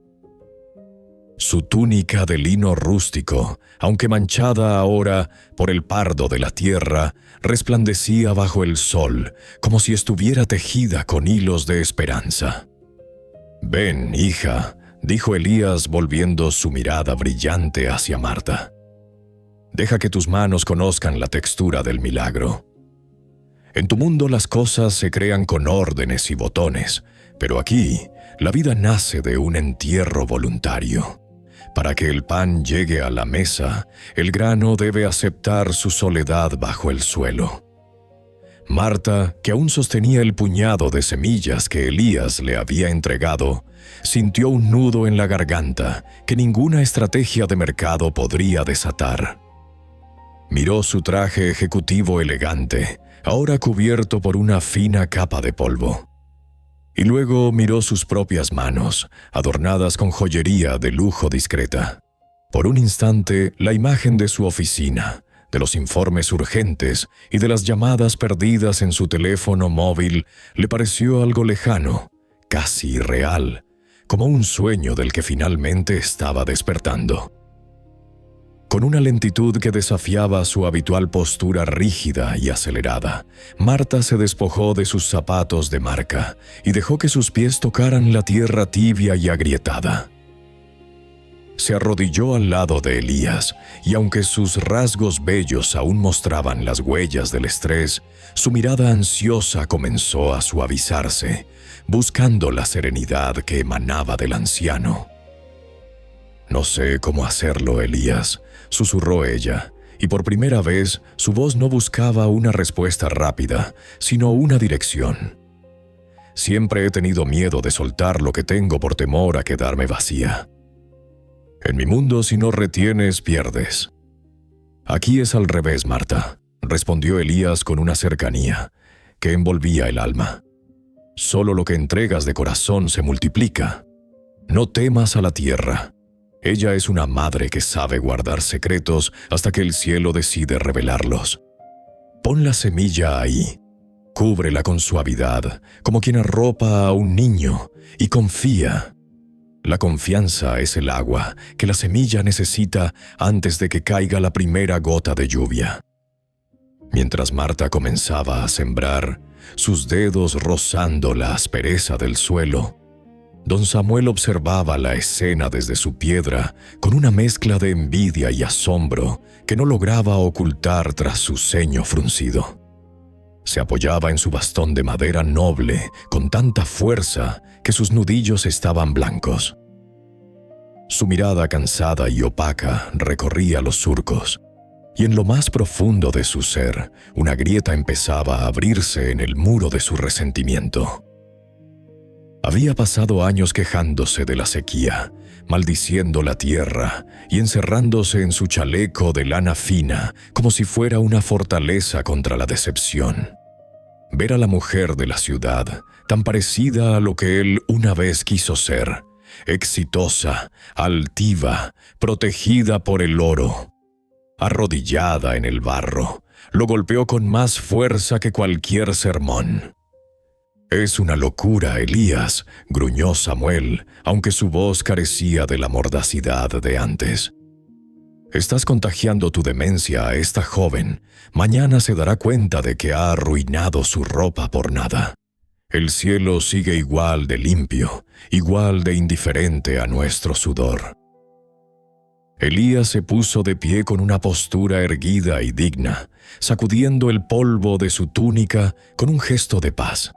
Su túnica de lino rústico, aunque manchada ahora por el pardo de la tierra, resplandecía bajo el sol como si estuviera tejida con hilos de esperanza. «Ven, hija», dijo Elías volviendo su mirada brillante hacia Marta. «Deja que tus manos conozcan la textura del milagro. En tu mundo las cosas se crean con órdenes y botones, pero aquí la vida nace de un entierro voluntario. Para que el pan llegue a la mesa, el grano debe aceptar su soledad bajo el suelo». Marta, que aún sostenía el puñado de semillas que Elías le había entregado, sintió un nudo en la garganta que ninguna estrategia de mercado podría desatar. Miró su traje ejecutivo elegante, ahora cubierto por una fina capa de polvo. Y luego miró sus propias manos, adornadas con joyería de lujo discreta. Por un instante, la imagen de su oficina, de los informes urgentes y de las llamadas perdidas en su teléfono móvil le pareció algo lejano, casi irreal, como un sueño del que finalmente estaba despertando. Con una lentitud que desafiaba su habitual postura rígida y acelerada, Marta se despojó de sus zapatos de marca y dejó que sus pies tocaran la tierra tibia y agrietada. Se arrodilló al lado de Elías y aunque sus rasgos bellos aún mostraban las huellas del estrés, su mirada ansiosa comenzó a suavizarse, buscando la serenidad que emanaba del anciano. «No sé cómo hacerlo, Elías», susurró ella, y por primera vez su voz no buscaba una respuesta rápida, sino una dirección. «Siempre he tenido miedo de soltar lo que tengo por temor a quedarme vacía. En mi mundo, si no retienes, pierdes». «Aquí es al revés, Marta», respondió Elías con una cercanía que envolvía el alma. «Solo lo que entregas de corazón se multiplica. No temas a la tierra. Ella es una madre que sabe guardar secretos hasta que el cielo decide revelarlos. Pon la semilla ahí, cúbrela con suavidad, como quien arropa a un niño, y confía. La confianza es el agua que la semilla necesita antes de que caiga la primera gota de lluvia». Mientras Marta comenzaba a sembrar, sus dedos rozando la aspereza del suelo, don Samuel observaba la escena desde su piedra con una mezcla de envidia y asombro que no lograba ocultar tras su ceño fruncido. Se apoyaba en su bastón de madera noble con tanta fuerza que sus nudillos estaban blancos. Su mirada cansada y opaca recorría los surcos, y en lo más profundo de su ser, una grieta empezaba a abrirse en el muro de su resentimiento. Había pasado años quejándose de la sequía, maldiciendo la tierra y encerrándose en su chaleco de lana fina como si fuera una fortaleza contra la decepción. Ver a la mujer de la ciudad, tan parecida a lo que él una vez quiso ser, exitosa, altiva, protegida por el oro, arrodillada en el barro, lo golpeó con más fuerza que cualquier sermón. «Es una locura, Elías», gruñó Samuel, aunque su voz carecía de la mordacidad de antes. «Estás contagiando tu demencia a esta joven. Mañana se dará cuenta de que ha arruinado su ropa por nada. El cielo sigue igual de limpio, igual de indiferente a nuestro sudor». Elías se puso de pie con una postura erguida y digna, sacudiendo el polvo de su túnica con un gesto de paz.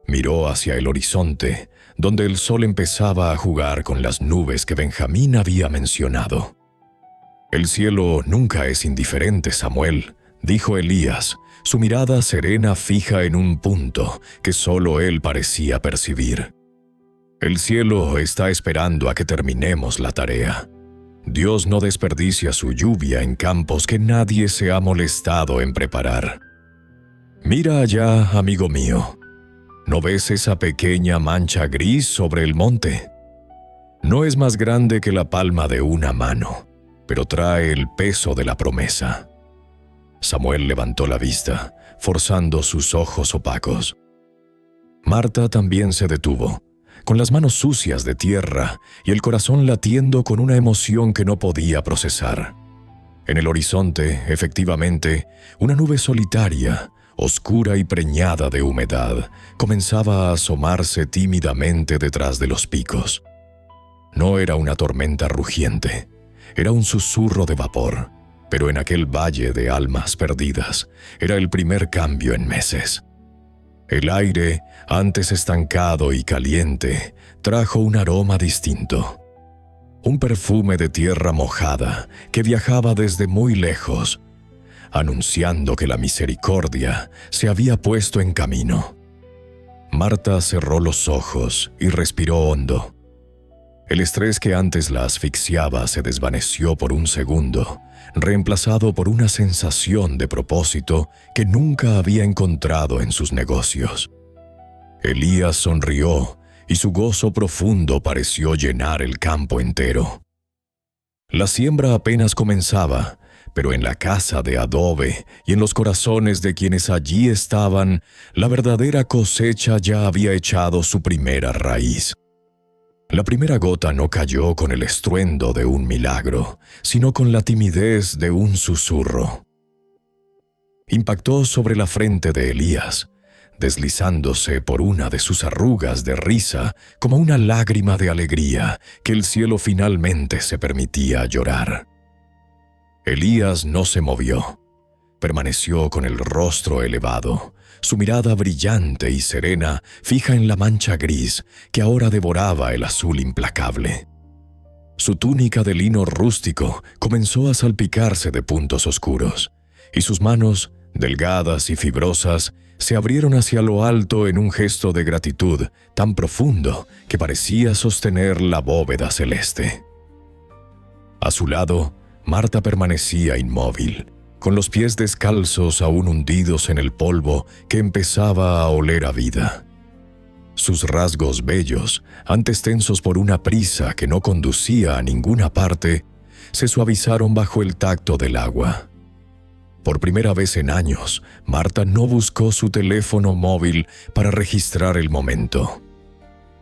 Miró hacia el horizonte, donde el sol empezaba a jugar con las nubes que Benjamín había mencionado. «El cielo nunca es indiferente, Samuel», dijo Elías, su mirada serena fija en un punto que solo él parecía percibir. «El cielo está esperando a que terminemos la tarea. Dios no desperdicia su lluvia en campos que nadie se ha molestado en preparar. Mira allá, amigo mío. ¿No ves esa pequeña mancha gris sobre el monte? No es más grande que la palma de una mano, pero trae el peso de la promesa». Samuel levantó la vista, forzando sus ojos opacos. Marta también se detuvo, con las manos sucias de tierra y el corazón latiendo con una emoción que no podía procesar. En el horizonte, efectivamente, una nube solitaria, oscura y preñada de humedad, comenzaba a asomarse tímidamente detrás de los picos. No era una tormenta rugiente, era un susurro de vapor, pero en aquel valle de almas perdidas era el primer cambio en meses. El aire, antes estancado y caliente, trajo un aroma distinto. Un perfume de tierra mojada que viajaba desde muy lejos, anunciando que la misericordia se había puesto en camino. Marta cerró los ojos y respiró hondo. El estrés que antes la asfixiaba se desvaneció por un segundo, reemplazado por una sensación de propósito que nunca había encontrado en sus negocios. Elías sonrió y su gozo profundo pareció llenar el campo entero. La siembra apenas comenzaba, pero en la casa de adobe y en los corazones de quienes allí estaban, la verdadera cosecha ya había echado su primera raíz. La primera gota no cayó con el estruendo de un milagro, sino con la timidez de un susurro. Impactó sobre la frente de Elías, deslizándose por una de sus arrugas de risa como una lágrima de alegría que el cielo finalmente se permitía llorar. Elías no se movió. Permaneció con el rostro elevado, su mirada brillante y serena fija en la mancha gris que ahora devoraba el azul implacable. Su túnica de lino rústico comenzó a salpicarse de puntos oscuros, y sus manos, delgadas y fibrosas, se abrieron hacia lo alto en un gesto de gratitud tan profundo que parecía sostener la bóveda celeste. A su lado, Marta permanecía inmóvil, con los pies descalzos aún hundidos en el polvo que empezaba a oler a vida. Sus rasgos bellos, antes tensos por una prisa que no conducía a ninguna parte, se suavizaron bajo el tacto del agua. Por primera vez en años, Marta no buscó su teléfono móvil para registrar el momento.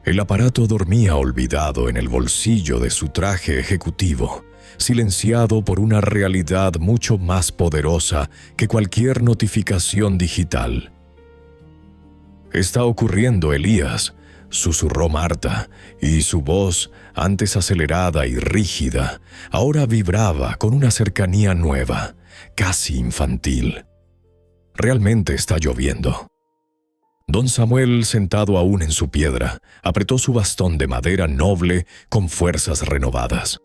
El aparato dormía olvidado en el bolsillo de su traje ejecutivo, silenciado por una realidad mucho más poderosa que cualquier notificación digital. «Está ocurriendo, Elías», susurró Marta, y su voz, antes acelerada y rígida, ahora vibraba con una cercanía nueva, casi infantil. «Realmente está lloviendo». Don Samuel, sentado aún en su piedra, apretó su bastón de madera noble con fuerzas renovadas.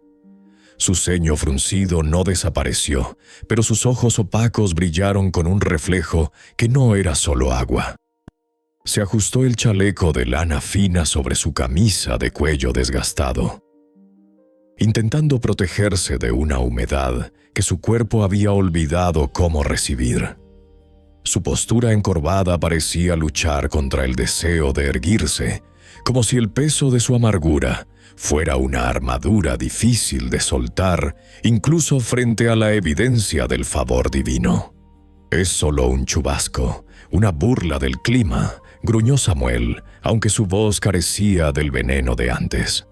Su ceño fruncido no desapareció, pero sus ojos opacos brillaron con un reflejo que no era solo agua. Se ajustó el chaleco de lana fina sobre su camisa de cuello desgastado, intentando protegerse de una humedad que su cuerpo había olvidado cómo recibir. Su postura encorvada parecía luchar contra el deseo de erguirse, como si el peso de su amargura fuera una armadura difícil de soltar, incluso frente a la evidencia del favor divino. «Es solo un chubasco, una burla del clima», gruñó Samuel, aunque su voz carecía del veneno de antes.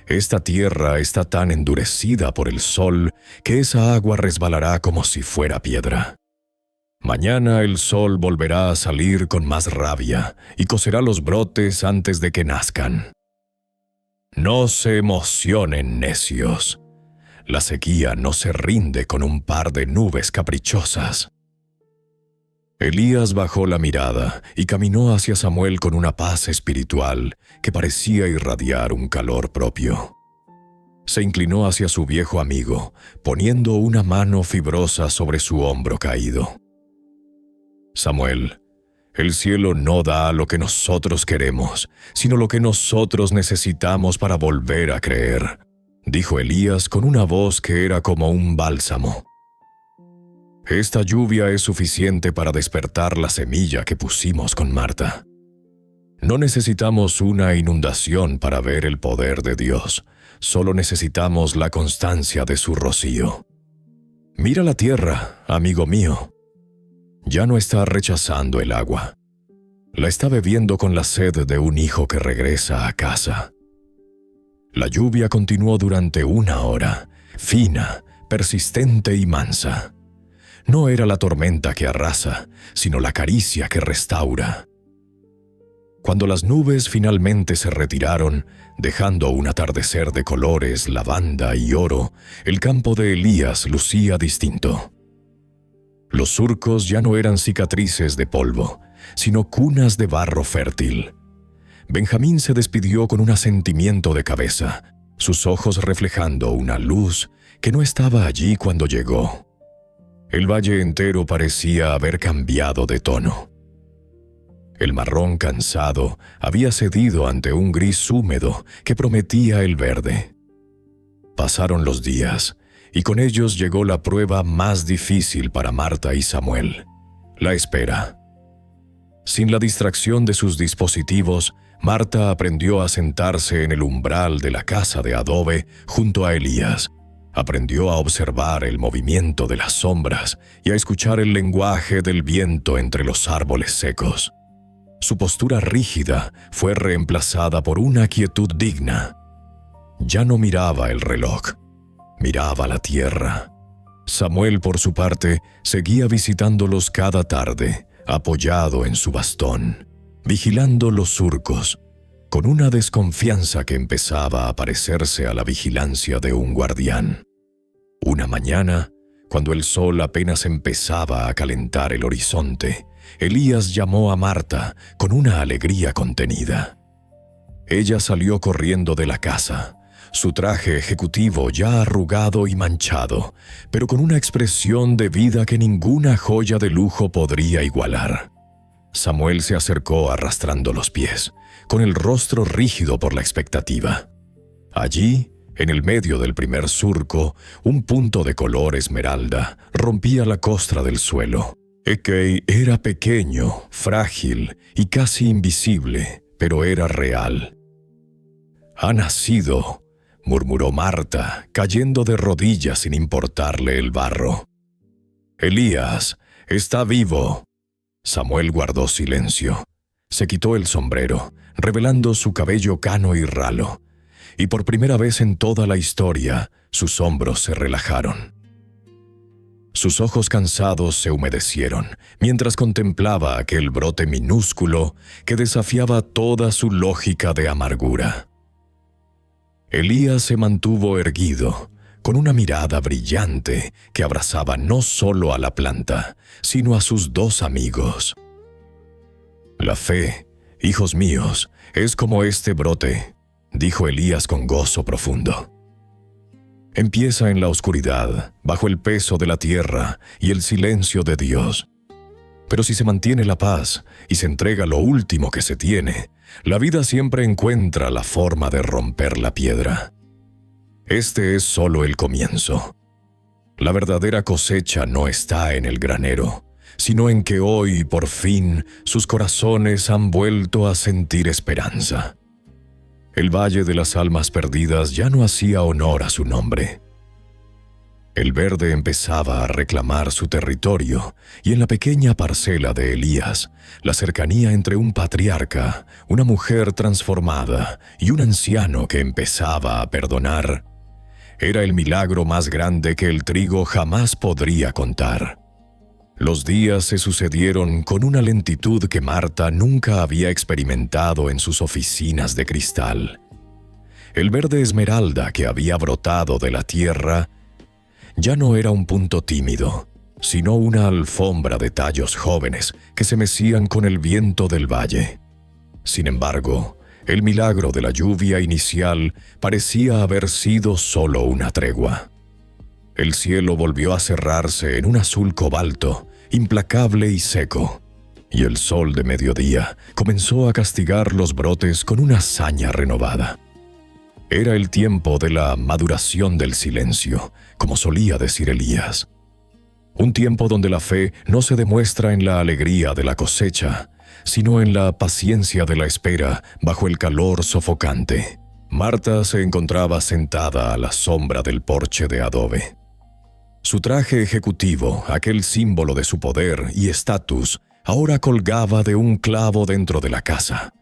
«Esta tierra está tan endurecida por el sol que esa agua resbalará como si fuera piedra. Mañana el sol volverá a salir con más rabia y cocerá los brotes antes de que nazcan. No se emocionen, necios. La sequía no se rinde con un par de nubes caprichosas». Elías bajó la mirada y caminó hacia Samuel con una paz espiritual que parecía irradiar un calor propio. Se inclinó hacia su viejo amigo, poniendo una mano fibrosa sobre su hombro caído. «Samuel, el cielo no da lo que nosotros queremos, sino lo que nosotros necesitamos para volver a creer», dijo Elías con una voz que era como un bálsamo. «Esta lluvia es suficiente para despertar la semilla que pusimos con Marta. No necesitamos una inundación para ver el poder de Dios, solo necesitamos la constancia de su rocío. Mira la tierra, amigo mío. Ya no está rechazando el agua. La está bebiendo con la sed de un hijo que regresa a casa». La lluvia continuó durante 1 hora, fina, persistente y mansa. No era la tormenta que arrasa, sino la caricia que restaura. Cuando las nubes finalmente se retiraron, dejando un atardecer de colores lavanda y oro, el campo de Elías lucía distinto. Los surcos ya no eran cicatrices de polvo, sino cunas de barro fértil. Benjamín se despidió con un asentimiento de cabeza, sus ojos reflejando una luz que no estaba allí cuando llegó. El valle entero parecía haber cambiado de tono. El marrón cansado había cedido ante un gris húmedo que prometía el verde. Pasaron los días, y con ellos llegó la prueba más difícil para Marta y Samuel: la espera. Sin la distracción de sus dispositivos, Marta aprendió a sentarse en el umbral de la casa de adobe junto a Elías. Aprendió a observar el movimiento de las sombras y a escuchar el lenguaje del viento entre los árboles secos. Su postura rígida fue reemplazada por una quietud digna. Ya no miraba el reloj, miraba la tierra. Samuel, por su parte, seguía visitándolos cada tarde, apoyado en su bastón, vigilando los surcos, con una desconfianza que empezaba a parecerse a la vigilancia de un guardián. Una mañana, cuando el sol apenas empezaba a calentar el horizonte, Elías llamó a Marta con una alegría contenida. Ella salió corriendo de la casa, su traje ejecutivo ya arrugado y manchado, pero con una expresión de vida que ninguna joya de lujo podría igualar. Samuel se acercó arrastrando los pies, con el rostro rígido por la expectativa. Allí, en el medio del primer surco, un punto de color esmeralda rompía la costra del suelo. Ekei era pequeño, frágil y casi invisible, pero era real. «Ha nacido», murmuró Marta, cayendo de rodillas sin importarle el barro. «Elías, está vivo». Samuel guardó silencio. Se quitó el sombrero, revelando su cabello cano y ralo. Y por primera vez en toda la historia, sus hombros se relajaron. Sus ojos cansados se humedecieron mientras contemplaba aquel brote minúsculo que desafiaba toda su lógica de amargura. Elías se mantuvo erguido, con una mirada brillante que abrazaba no solo a la planta, sino a sus dos amigos. «La fe, hijos míos, es como este brote», dijo Elías con gozo profundo. «Empieza en la oscuridad, bajo el peso de la tierra y el silencio de Dios. Pero si se mantiene la paz y se entrega lo último que se tiene, la vida siempre encuentra la forma de romper la piedra. Este es solo el comienzo. La verdadera cosecha no está en el granero, sino en que hoy, por fin, sus corazones han vuelto a sentir esperanza». El Valle de las Almas Perdidas ya no hacía honor a su nombre. El verde empezaba a reclamar su territorio, y en la pequeña parcela de Elías, la cercanía entre un patriarca, una mujer transformada y un anciano que empezaba a perdonar, era el milagro más grande que el trigo jamás podría contar. Los días se sucedieron con una lentitud que Marta nunca había experimentado en sus oficinas de cristal. El verde esmeralda que había brotado de la tierra ya no era un punto tímido, sino una alfombra de tallos jóvenes que se mecían con el viento del valle. Sin embargo, el milagro de la lluvia inicial parecía haber sido solo una tregua. El cielo volvió a cerrarse en un azul cobalto, implacable y seco, y el sol de mediodía comenzó a castigar los brotes con una saña renovada. Era el tiempo de la maduración del silencio, como solía decir Elías. Un tiempo donde la fe no se demuestra en la alegría de la cosecha, sino en la paciencia de la espera bajo el calor sofocante. Marta se encontraba sentada a la sombra del porche de adobe. Su traje ejecutivo, aquel símbolo de su poder y estatus, ahora colgaba de un clavo dentro de la casa.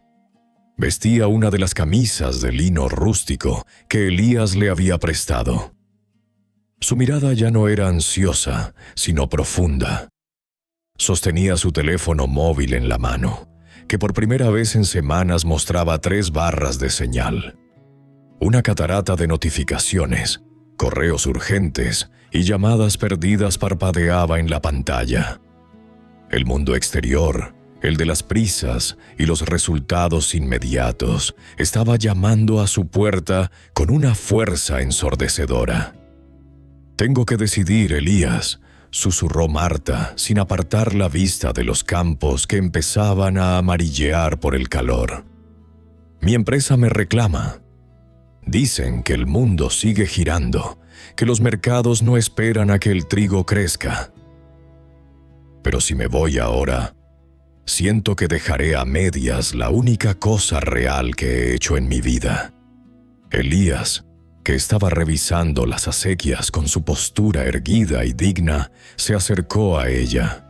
Vestía una de las camisas de lino rústico que Elías le había prestado. Su mirada ya no era ansiosa, sino profunda. Sostenía su teléfono móvil en la mano, que por primera vez en semanas mostraba 3 barras de señal. Una catarata de notificaciones, correos urgentes y llamadas perdidas parpadeaba en la pantalla. El mundo exterior, el de las prisas y los resultados inmediatos, estaba llamando a su puerta con una fuerza ensordecedora. «Tengo que decidir, Elías», susurró Marta, sin apartar la vista de los campos que empezaban a amarillear por el calor. Mi empresa me reclama. Dicen que el mundo sigue girando, que los mercados no esperan a que el trigo crezca. Pero si me voy ahora, siento que dejaré a medias la única cosa real que he hecho en mi vida. Elías, que estaba revisando las acequias con su postura erguida y digna, se acercó a ella.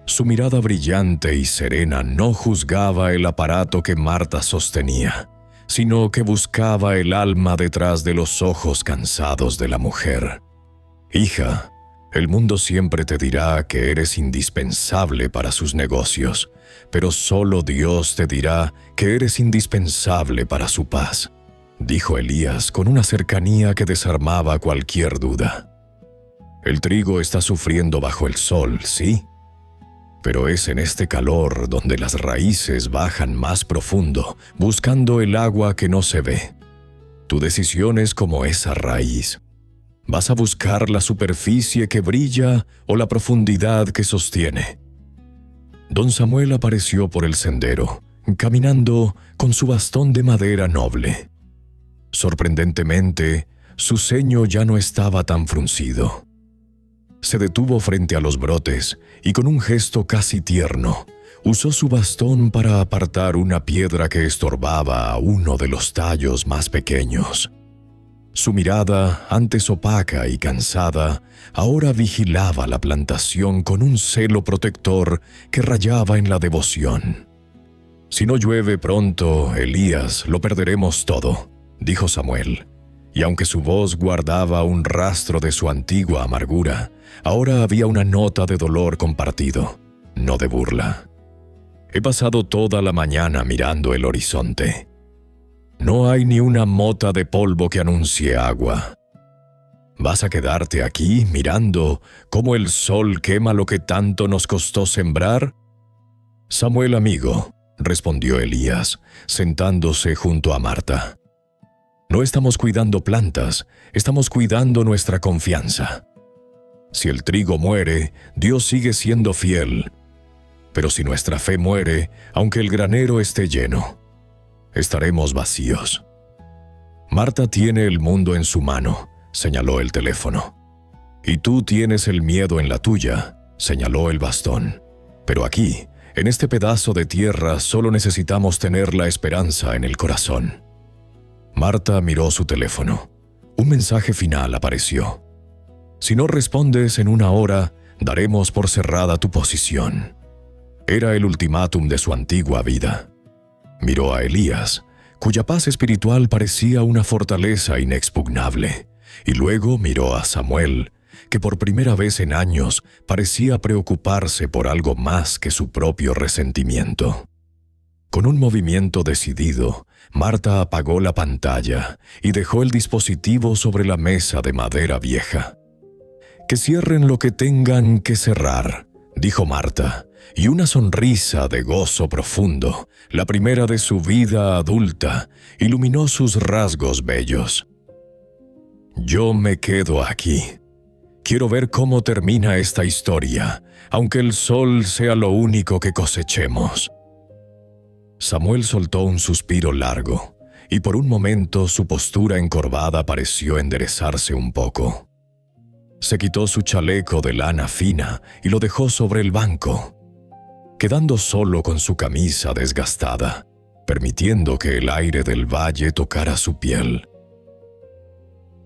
Su mirada brillante y serena no juzgaba el aparato que Marta sostenía, sino que buscaba el alma detrás de los ojos cansados de la mujer. Hija, el mundo siempre te dirá que eres indispensable para sus negocios, pero solo Dios te dirá que eres indispensable para su paz, dijo Elías con una cercanía que desarmaba cualquier duda. El trigo está sufriendo bajo el sol, ¿sí? Pero es en este calor donde las raíces bajan más profundo, buscando el agua que no se ve. Tu decisión es como esa raíz. ¿Vas a buscar la superficie que brilla o la profundidad que sostiene? Don Samuel apareció por el sendero, caminando con su bastón de madera noble. Sorprendentemente, su ceño ya no estaba tan fruncido. Se detuvo frente a los brotes y con un gesto casi tierno, usó su bastón para apartar una piedra que estorbaba a uno de los tallos más pequeños. Su mirada, antes opaca y cansada, ahora vigilaba la plantación con un celo protector que rayaba en la devoción. «Si no llueve pronto, Elías, lo perderemos todo», dijo Samuel, y aunque su voz guardaba un rastro de su antigua amargura, ahora había una nota de dolor compartido, no de burla. «He pasado toda la mañana mirando el horizonte. No hay ni una mota de polvo que anuncie agua. ¿Vas a quedarte aquí mirando cómo el sol quema lo que tanto nos costó sembrar?» «Samuel, amigo», respondió Elías, sentándose junto a Marta. «No estamos cuidando plantas, estamos cuidando nuestra confianza. Si el trigo muere, Dios sigue siendo fiel. Pero si nuestra fe muere, aunque el granero esté lleno, estaremos vacíos. Marta tiene el mundo en su mano», señaló el teléfono. «Y tú tienes el miedo en la tuya», señaló el bastón. «Pero aquí, en este pedazo de tierra, solo necesitamos tener la esperanza en el corazón». Marta miró su teléfono. Un mensaje final apareció. «Si no respondes en 1 hora, daremos por cerrada tu posición». Era el ultimátum de su antigua vida. Miró a Elías, cuya paz espiritual parecía una fortaleza inexpugnable, y luego miró a Samuel, que por primera vez en años parecía preocuparse por algo más que su propio resentimiento. Con un movimiento decidido, Marta apagó la pantalla y dejó el dispositivo sobre la mesa de madera vieja. «Que cierren lo que tengan que cerrar», dijo Marta, y una sonrisa de gozo profundo, la primera de su vida adulta, iluminó sus rasgos bellos. «Yo me quedo aquí. Quiero ver cómo termina esta historia, aunque el sol sea lo único que cosechemos». Samuel soltó un suspiro largo, y por un momento su postura encorvada pareció enderezarse un poco. Se quitó su chaleco de lana fina y lo dejó sobre el banco, quedando solo con su camisa desgastada, permitiendo que el aire del valle tocara su piel.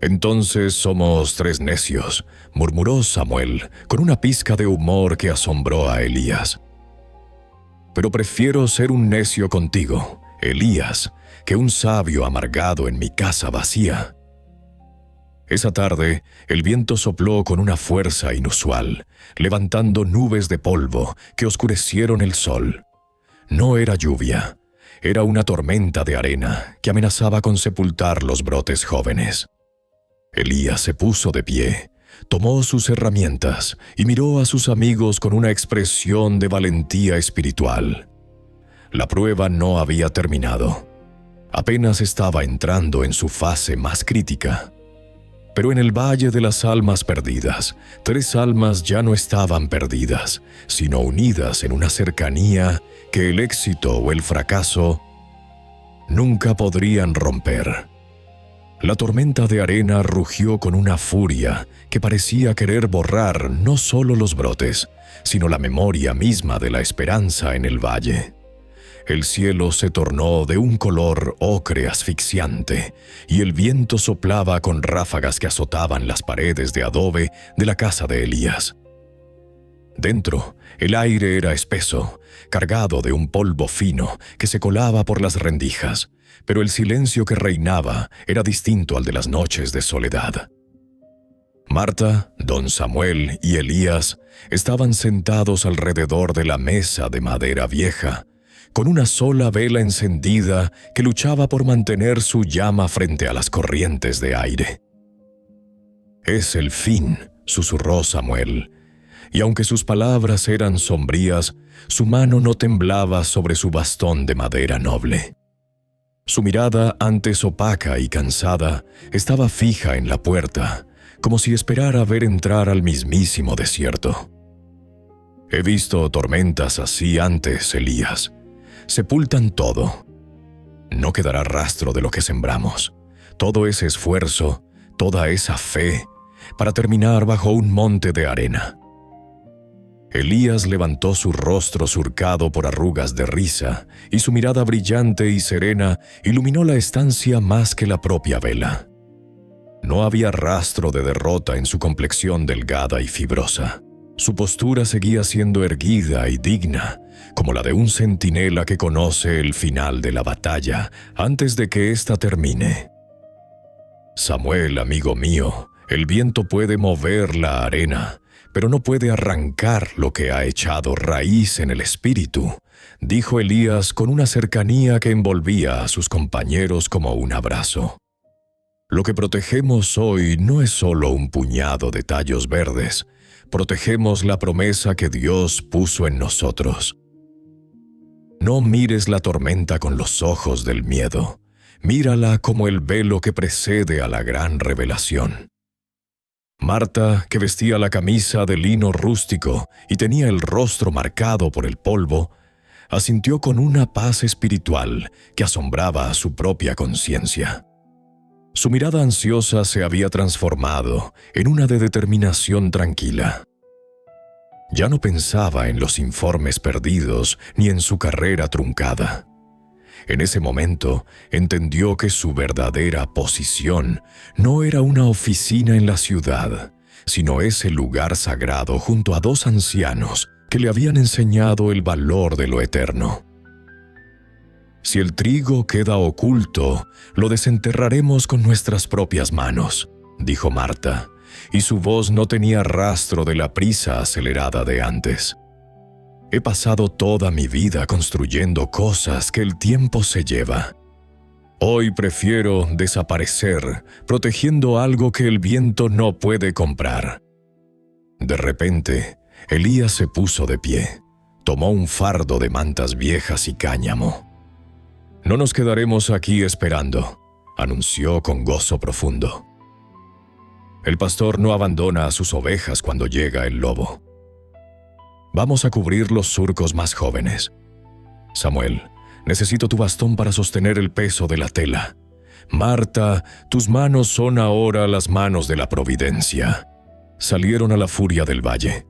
«Entonces somos 3 necios», murmuró Samuel, con una pizca de humor que asombró a Elías. «Pero prefiero ser un necio contigo, Elías, que un sabio amargado en mi casa vacía». Esa tarde, el viento sopló con una fuerza inusual, levantando nubes de polvo que oscurecieron el sol. No era lluvia, era una tormenta de arena que amenazaba con sepultar los brotes jóvenes. Elías se puso de pie, tomó sus herramientas y miró a sus amigos con una expresión de valentía espiritual. La prueba no había terminado. Apenas estaba entrando en su fase más crítica. Pero en el valle de las almas perdidas, 3 almas ya no estaban perdidas, sino unidas en una cercanía que el éxito o el fracaso nunca podrían romper. La tormenta de arena rugió con una furia que parecía querer borrar no solo los brotes, sino la memoria misma de la esperanza en el valle. El cielo se tornó de un color ocre asfixiante, y el viento soplaba con ráfagas que azotaban las paredes de adobe de la casa de Elías. Dentro, el aire era espeso, cargado de un polvo fino que se colaba por las rendijas, pero el silencio que reinaba era distinto al de las noches de soledad. Marta, don Samuel y Elías estaban sentados alrededor de la mesa de madera vieja, con una sola vela encendida que luchaba por mantener su llama frente a las corrientes de aire. «Es el fin», susurró Samuel, y aunque sus palabras eran sombrías, su mano no temblaba sobre su bastón de madera noble. Su mirada, antes opaca y cansada, estaba fija en la puerta, como si esperara ver entrar al mismísimo desierto. «He visto tormentas así antes, Elías. Sepultan todo. No quedará rastro de lo que sembramos. Todo ese esfuerzo, toda esa fe, para terminar bajo un monte de arena». Elías levantó su rostro surcado por arrugas de risa, y su mirada brillante y serena iluminó la estancia más que la propia vela. No había rastro de derrota en su complexión delgada y fibrosa. Su postura seguía siendo erguida y digna, como la de un centinela que conoce el final de la batalla antes de que ésta termine. «Samuel, amigo mío, el viento puede mover la arena, pero no puede arrancar lo que ha echado raíz en el espíritu», dijo Elías con una cercanía que envolvía a sus compañeros como un abrazo. «Lo que protegemos hoy no es solo un puñado de tallos verdes, protegemos la promesa que Dios puso en nosotros. No mires la tormenta con los ojos del miedo, mírala como el velo que precede a la gran revelación». Marta, que vestía la camisa de lino rústico y tenía el rostro marcado por el polvo, asintió con una paz espiritual que asombraba a su propia conciencia. Su mirada ansiosa se había transformado en una de determinación tranquila. Ya no pensaba en los informes perdidos ni en su carrera truncada. En ese momento entendió que su verdadera posición no era una oficina en la ciudad, sino ese lugar sagrado junto a 2 ancianos que le habían enseñado el valor de lo eterno. «Si el trigo queda oculto, lo desenterraremos con nuestras propias manos», dijo Marta, y su voz no tenía rastro de la prisa acelerada de antes. «He pasado toda mi vida construyendo cosas que el tiempo se lleva. Hoy prefiero desaparecer, protegiendo algo que el viento no puede comprar». De repente, Elías se puso de pie, tomó un fardo de mantas viejas y cáñamo. «No nos quedaremos aquí esperando», anunció con gozo profundo. «El pastor no abandona a sus ovejas cuando llega el lobo. Vamos a cubrir los surcos más jóvenes. Samuel, necesito tu bastón para sostener el peso de la tela. Marta, tus manos son ahora las manos de la providencia». Salieron a la furia del valle.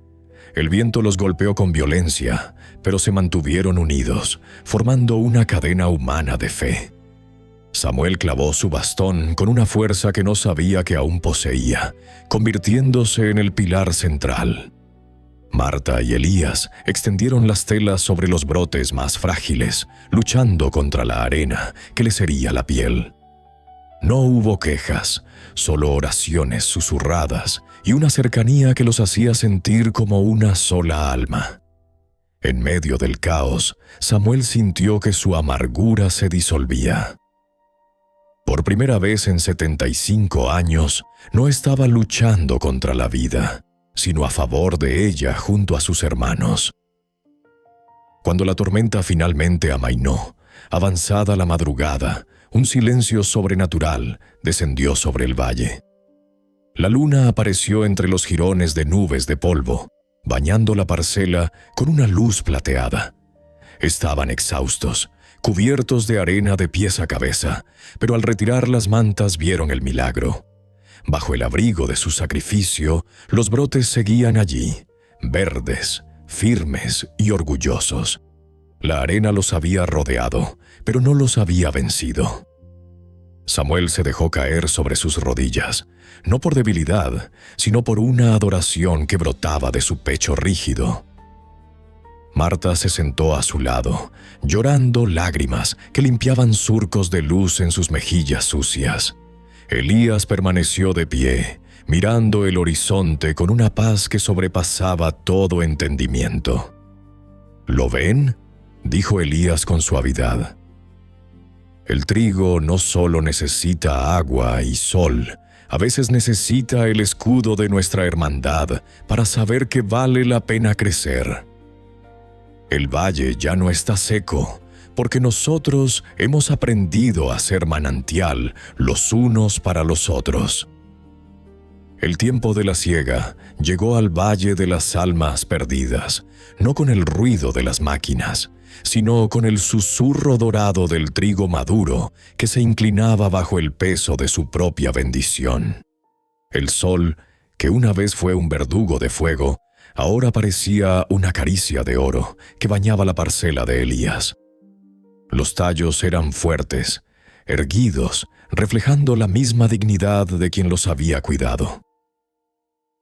El viento los golpeó con violencia, pero se mantuvieron unidos, formando una cadena humana de fe. Samuel clavó su bastón con una fuerza que no sabía que aún poseía, convirtiéndose en el pilar central. Marta y Elías extendieron las telas sobre los brotes más frágiles, luchando contra la arena que les hería la piel. No hubo quejas, solo oraciones susurradas y una cercanía que los hacía sentir como una sola alma. En medio del caos, Samuel sintió que su amargura se disolvía. Por primera vez en 75 años, no estaba luchando contra la vida, sino a favor de ella junto a sus hermanos. Cuando la tormenta finalmente amainó, avanzada la madrugada, un silencio sobrenatural descendió sobre el valle. La luna apareció entre los jirones de nubes de polvo, bañando la parcela con una luz plateada. Estaban exhaustos, cubiertos de arena de pies a cabeza, pero al retirar las mantas vieron el milagro. Bajo el abrigo de su sacrificio, los brotes seguían allí, verdes, firmes y orgullosos. La arena los había rodeado, pero no los había vencido. Samuel se dejó caer sobre sus rodillas, no por debilidad, sino por una adoración que brotaba de su pecho rígido. Marta se sentó a su lado, llorando lágrimas que limpiaban surcos de luz en sus mejillas sucias. Elías permaneció de pie, mirando el horizonte con una paz que sobrepasaba todo entendimiento. ¿Lo ven?, dijo Elías con suavidad. El trigo no solo necesita agua y sol, a veces necesita el escudo de nuestra hermandad para saber que vale la pena crecer. El valle ya no está seco, porque nosotros hemos aprendido a ser manantial los unos para los otros. El tiempo de la siega llegó al valle de las almas perdidas, no con el ruido de las máquinas, sino con el susurro dorado del trigo maduro que se inclinaba bajo el peso de su propia bendición. El sol, que una vez fue un verdugo de fuego, ahora parecía una caricia de oro que bañaba la parcela de Elías. Los tallos eran fuertes, erguidos, reflejando la misma dignidad de quien los había cuidado.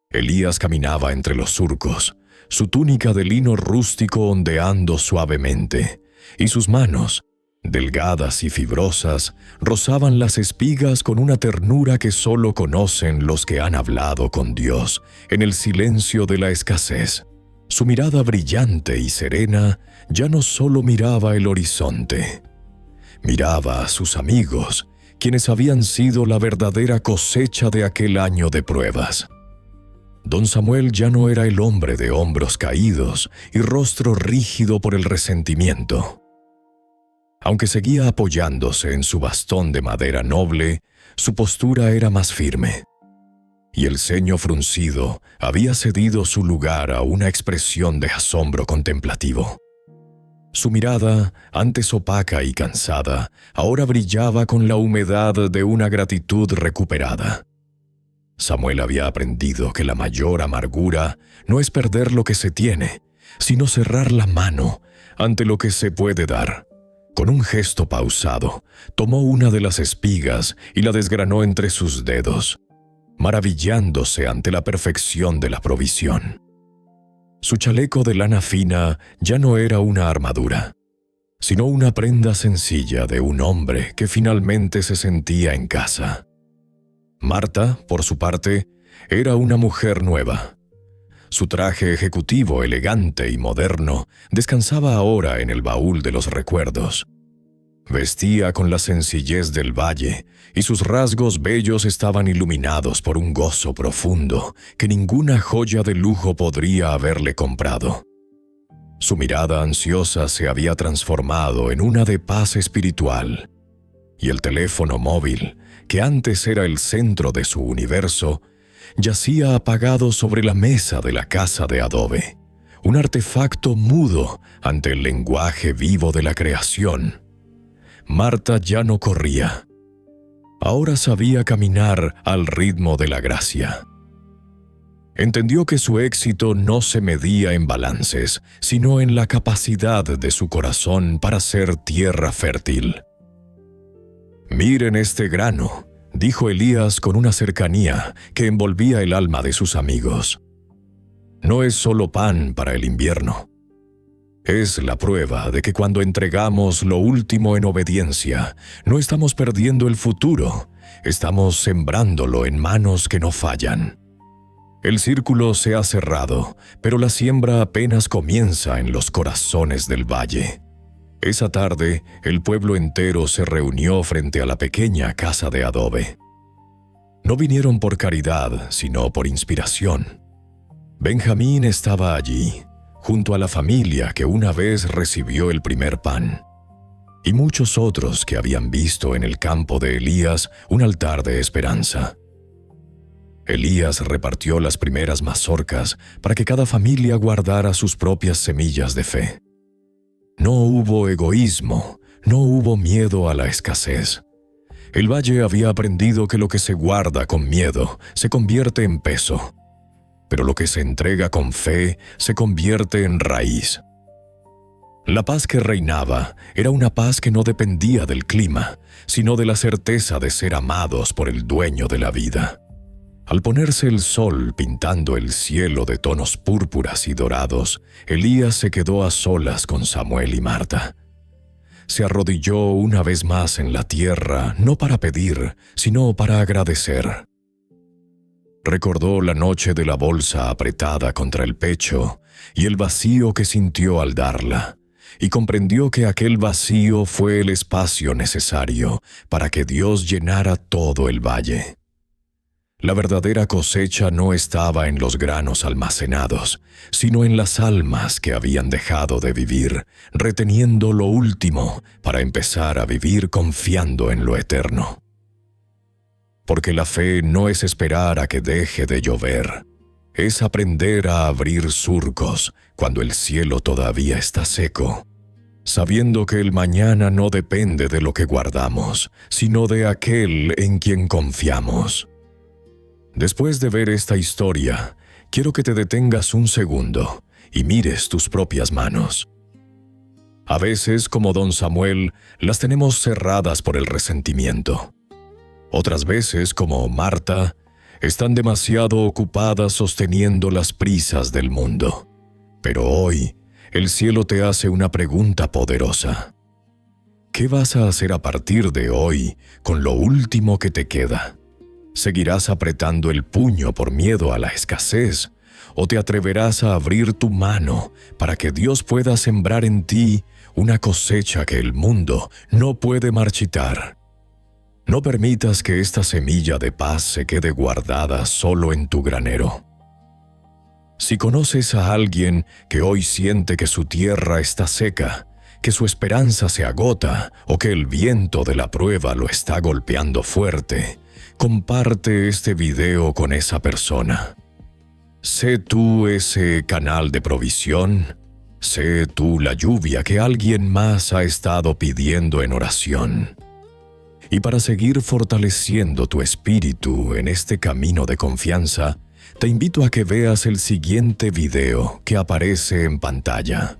Elías caminaba entre los surcos, su túnica de lino rústico ondeando suavemente, y sus manos, delgadas y fibrosas, rozaban las espigas con una ternura que solo conocen los que han hablado con Dios en el silencio de la escasez. Su mirada brillante y serena ya no solo miraba el horizonte, miraba a sus amigos, quienes habían sido la verdadera cosecha de aquel año de pruebas. Don Samuel ya no era el hombre de hombros caídos y rostro rígido por el resentimiento. Aunque seguía apoyándose en su bastón de madera noble, su postura era más firme, y el ceño fruncido había cedido su lugar a una expresión de asombro contemplativo. Su mirada, antes opaca y cansada, ahora brillaba con la humedad de una gratitud recuperada. Samuel había aprendido que la mayor amargura no es perder lo que se tiene, sino cerrar la mano ante lo que se puede dar. Con un gesto pausado, tomó una de las espigas y la desgranó entre sus dedos, maravillándose ante la perfección de la provisión. Su chaleco de lana fina ya no era una armadura, sino una prenda sencilla de un hombre que finalmente se sentía en casa. Marta, por su parte, era una mujer nueva. Su traje ejecutivo elegante y moderno descansaba ahora en el baúl de los recuerdos. Vestía con la sencillez del valle, y sus rasgos bellos estaban iluminados por un gozo profundo que ninguna joya de lujo podría haberle comprado. Su mirada ansiosa se había transformado en una de paz espiritual, y el teléfono móvil, que antes era el centro de su universo, yacía apagado sobre la mesa de la casa de adobe, un artefacto mudo ante el lenguaje vivo de la creación. Marta ya no corría. Ahora sabía caminar al ritmo de la gracia. Entendió que su éxito no se medía en balances, sino en la capacidad de su corazón para ser tierra fértil. «Miren este grano», dijo Elías con una cercanía que envolvía el alma de sus amigos. «No es solo pan para el invierno. Es la prueba de que cuando entregamos lo último en obediencia, no estamos perdiendo el futuro, estamos sembrándolo en manos que no fallan. El círculo se ha cerrado, pero la siembra apenas comienza en los corazones del valle». Esa tarde, el pueblo entero se reunió frente a la pequeña casa de adobe. No vinieron por caridad, sino por inspiración. Benjamín estaba allí, junto a la familia que una vez recibió el primer pan, y muchos otros que habían visto en el campo de Elías un altar de esperanza. Elías repartió las primeras mazorcas para que cada familia guardara sus propias semillas de fe. No hubo egoísmo, no hubo miedo a la escasez. El valle había aprendido que lo que se guarda con miedo se convierte en peso, pero lo que se entrega con fe se convierte en raíz. La paz que reinaba era una paz que no dependía del clima, sino de la certeza de ser amados por el dueño de la vida. Al ponerse el sol pintando el cielo de tonos púrpuras y dorados, Elías se quedó a solas con Samuel y Marta. Se arrodilló una vez más en la tierra, no para pedir, sino para agradecer. Recordó la noche de la bolsa apretada contra el pecho y el vacío que sintió al darla, y comprendió que aquel vacío fue el espacio necesario para que Dios llenara todo el valle. La verdadera cosecha no estaba en los granos almacenados, sino en las almas que habían dejado de vivir, reteniendo lo último para empezar a vivir confiando en lo eterno. Porque la fe no es esperar a que deje de llover, es aprender a abrir surcos cuando el cielo todavía está seco, sabiendo que el mañana no depende de lo que guardamos, sino de aquel en quien confiamos. Después de ver esta historia, quiero que te detengas un segundo y mires tus propias manos. A veces, como don Samuel, las tenemos cerradas por el resentimiento. Otras veces, como Marta, están demasiado ocupadas sosteniendo las prisas del mundo. Pero hoy, el cielo te hace una pregunta poderosa. ¿Qué vas a hacer a partir de hoy con lo último que te queda? ¿Seguirás apretando el puño por miedo a la escasez? ¿O te atreverás a abrir tu mano para que Dios pueda sembrar en ti una cosecha que el mundo no puede marchitar? No permitas que esta semilla de paz se quede guardada solo en tu granero. Si conoces a alguien que hoy siente que su tierra está seca, que su esperanza se agota o que el viento de la prueba lo está golpeando fuerte, comparte este video con esa persona. Sé tú ese canal de provisión. Sé tú la lluvia que alguien más ha estado pidiendo en oración. Y para seguir fortaleciendo tu espíritu en este camino de confianza, te invito a que veas el siguiente video que aparece en pantalla.